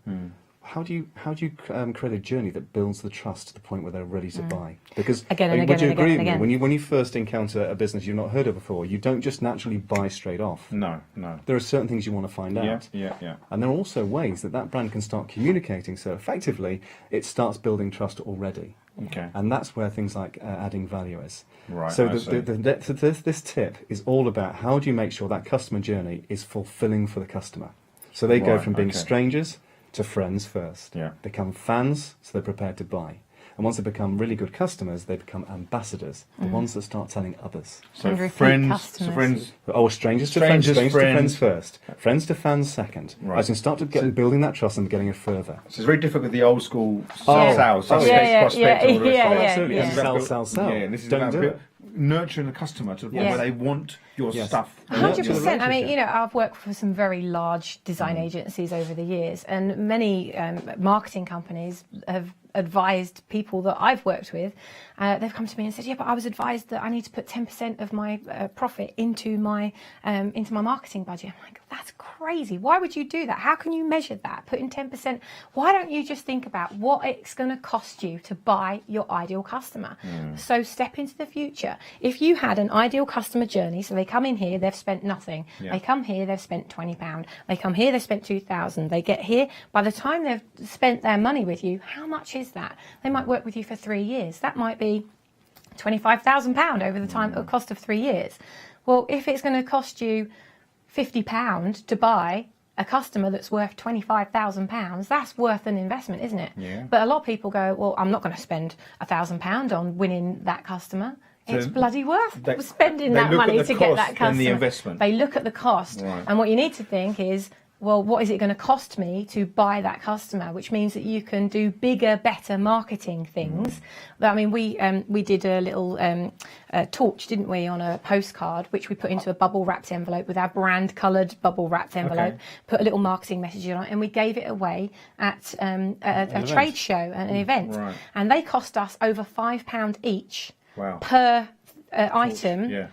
how do you create a journey that builds the trust to the point where they're ready to buy? Because would you agree with me? When you first encounter a business you've not heard of before, you don't just naturally buy straight off. No. There are certain things you want to find out. And there are also ways that brand can start communicating so effectively it starts building trust already. Okay. And that's where things like adding value is. Right. So this tip is all about how do you make sure that customer journey is fulfilling for the customer. So they go from being strangers to friends first. Yeah. Become fans, so they're prepared to buy. And once they become really good customers, they become ambassadors, the ones that start telling others. So friends, or strangers to friends first. Friends to fans second. Right. As you start to get building that trust and getting it further. So it's very different with the old school Oh. sales. Absolutely. And Sell. Yeah, and this is Don't about do it. nurturing the customer to the point where they want your stuff. 100%. I mean, you know, I've worked for some very large design agencies over the years, and many marketing companies have advised people that I've worked with. They've come to me and said, "Yeah, but I was advised that I need to put 10% of my profit into my marketing budget." I'm like, "That's crazy. Why would you do that? How can you measure that? Put in 10%. Why don't you just think about what it's going to cost you to buy your ideal customer?" So step into the future. If you had an ideal customer journey, so they come in here, they've spent nothing. Yeah. They come here, they've spent £20. They come here, they've spent 2,000. They get here. By the time they've spent their money with you, how much is that? They might work with you for 3 years. That might be £25,000 over the time cost of 3 years. Well, if it's going to cost you £50 to buy a customer that's worth £25,000, that's worth an investment, isn't it? Yeah. But a lot of people go, "Well, I'm not going to spend £1,000 on winning that customer." It's bloody worth spending that money to get that customer. And the investment. They look at the cost, and what you need to think is, well, what is it going to cost me to buy that customer? Which means that you can do bigger, better marketing things. I mean, we did a little torch, didn't we, on a postcard, which we put into a bubble wrapped envelope with our brand coloured bubble wrapped envelope. Put a little marketing message on it, and we gave it away at a trade show, an event, and they cost us over £5 each per item.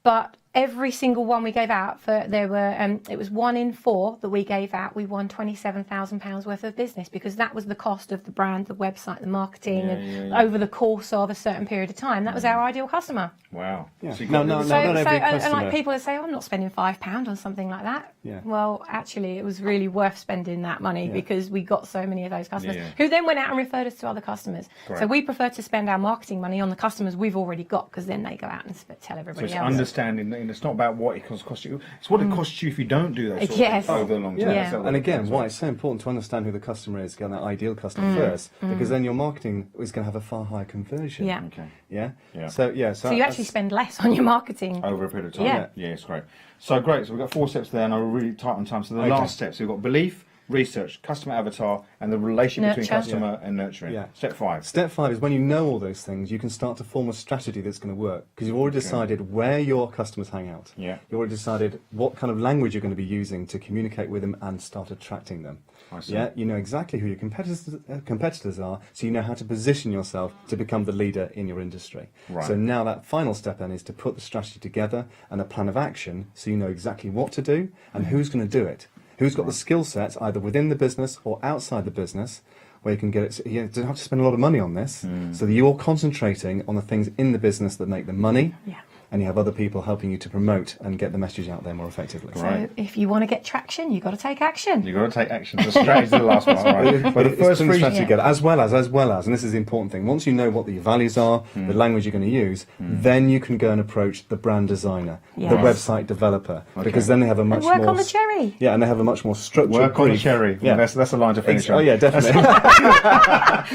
But every single one we gave out, it was 1 in 4 that we gave out. We won £27,000 worth of business because that was the cost of the brand, the website, the marketing, and over the course of a certain period of time. That was our ideal customer. Wow. Yeah. So Not every customer. And like people that say, "Oh, I'm not spending £5 on something like that." Yeah. Well, actually, it was really worth spending that money because we got so many of those customers who then went out and referred us to other customers. Correct. So we prefer to spend our marketing money on the customers we've already got, because then they go out and tell everybody So else. it's understanding, and it's not about what it costs you. It's what it costs you if you don't do those sort of things over the long term. Yeah. And again, why it's so important to understand who the customer is, get that ideal customer first, because then your marketing is going to have a far higher conversion. Yeah. Okay. Yeah. So you actually spend less on your marketing over a period of time. Yeah. Yeah, it's great. So great. So we've got 4 steps there, and I'm really tight on time. So the last steps, we've got belief, research, customer avatar, and the relationship between customer and nurturing. Yeah. Step 5. Step 5 is when you know all those things, you can start to form a strategy that's going to work, because you've already decided where your customers hang out. Yeah. You've already decided what kind of language you're going to be using to communicate with them and start attracting them. I see. Yeah. You know exactly who your competitors are, so you know how to position yourself to become the leader in your industry. Right. So now that final step then is to put the strategy together and a plan of action, so you know exactly what to do and who's going to do it. Who's got the skill sets either within the business or outside the business, where you can get it. You don't have to spend a lot of money on this, so that you're concentrating on the things in the business that make the money. Yeah. And you have other people helping you to promote and get the message out there more effectively. So if you want to get traction, you've got to take action. You've got to take action. The strategy is the last one. Right. But the first three 3 strategy together, as well as, and this is the important thing. Once you know what the values are, the language you're going to use, then you can go and approach the brand designer, the website developer, because then they have a much more on the cherry. Yeah, and they have a much more structured work on the brief. cherry. Yeah, that's a line to finish on. Oh yeah, definitely.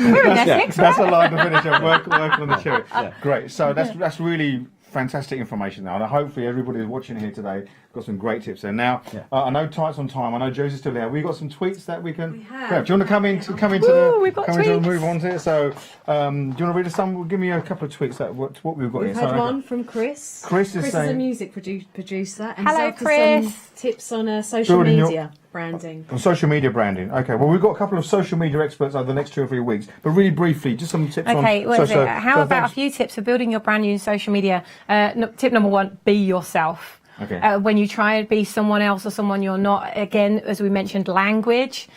We're in Essex, That's a line to finish on. Work on the cherry. Great. So that's really fantastic information now, and hopefully everybody who's watching here today got some great tips there. Now, I know Tight's on time. I know Josie's still there. We've got some tweets that we can grab. Do you want to come into we've got the move on to it? So, do you want to read us some? Give me a couple of tweets that what we've got We've here. had one from Chris. Chris is saying, a music producer. And Hello, he's after Chris. some tips on social media branding. On social media branding. Okay, well, we've got a couple of social media experts over the next 2 or 3 weeks, but really briefly, just some tips on what is it? How about thanks. a few tips for building your brand new social media? Tip number 1, be yourself. Okay. When you try and be someone else or someone you're not, again, as we mentioned, language.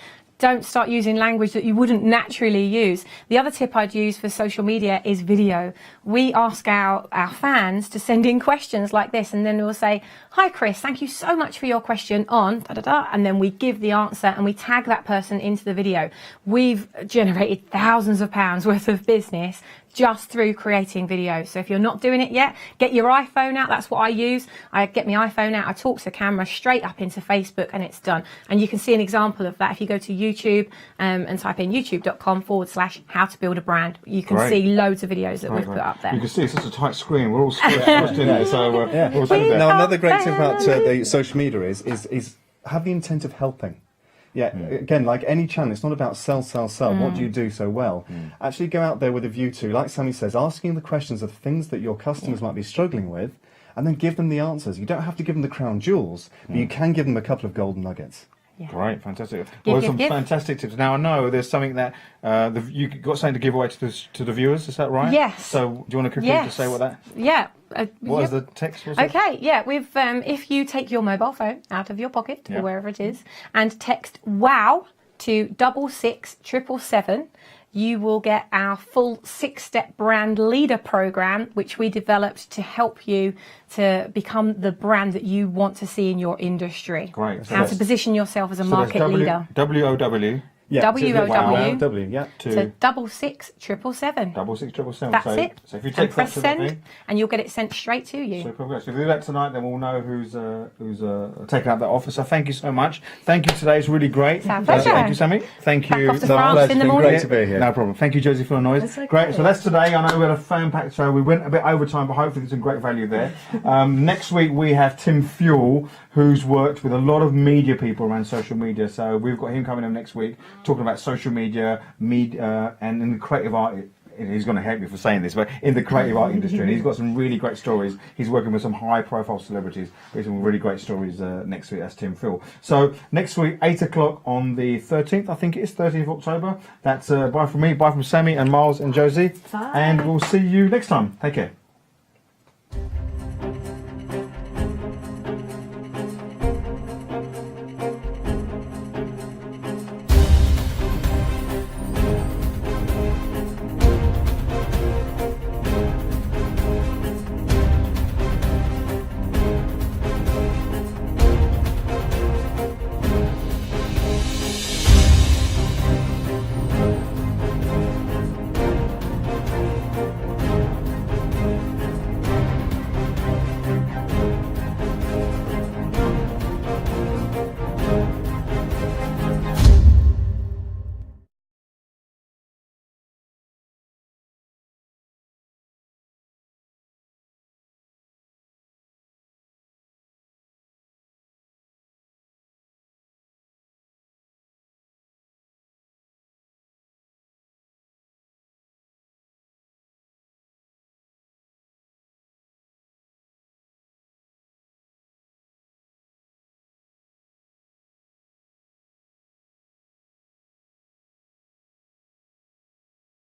don't start using language that you wouldn't naturally use. The other tip I'd use for social media is video. We ask our fans to send in questions like this, and then we'll say, "Hi Chris, thank you so much for your question on da da da," and then we give the answer and we tag that person into the video. We've generated thousands of pounds worth of business just through creating videos. So if you're not doing it yet, get your iPhone out. That's what I use. I get my iPhone out, I talk to the camera straight up into Facebook, and it's done. And you can see an example of that if you go to YouTube and type in youtube.com/how to build a brand. You can see loads of videos that we've put up there. You can see it's such a tight screen. We're all squished in there. So now another great tip about the social media is have the intent of helping. Again, like any channel, it's not about sell. What do you do so well? Actually go out there with a view to, like Sammy says, asking the questions of things that your customers might be struggling with, and then give them the answers. You don't have to give them the crown jewels, but you can give them a couple of golden nuggets. Great, fantastic. Well, some fantastic tips. Now I know there's something that you got something to give away to the viewers. Is that right? Yes. So do you want to quickly just say what that? Yeah. What is the text? Okay, yeah, we've if you take your mobile phone out of your pocket or wherever it is and text WOW to 66777, you will get our full 6-step brand leader program, which we developed to help you to become the brand that you want to see in your industry. Great. How to position yourself as a market leader. WOW. WOW to 66777. 66777. That's it. So if you take press send, and you'll get it sent straight to you. Super. So if we do that tonight, then we'll know who's taken up that offer. So thank you so much. Thank you today. It's really great. It's our pleasure. Thank you, Sammy. Thank you. Back off to France in the morning. Great to be here. No problem. Thank you, Josie, for the noise. Okay. Great. So that's today. I know we had a fan-packed show. We went a bit over time, but hopefully there's some great value there. Next week we have Tim Fuel, who's worked with a lot of media people around social media. So we've got him coming in next week talking about social media, and in the creative art. He's going to hate me for saying this, but in the creative art industry, and he's got some really great stories. He's working with some high-profile celebrities. There's some really great stories next week. That's Tim Phil. So next week, 8 o'clock on the 13th, I think it is 13th of October. That's bye from me, bye from Sammy and Miles and Josie, Bye. and we'll see you next time. Take care.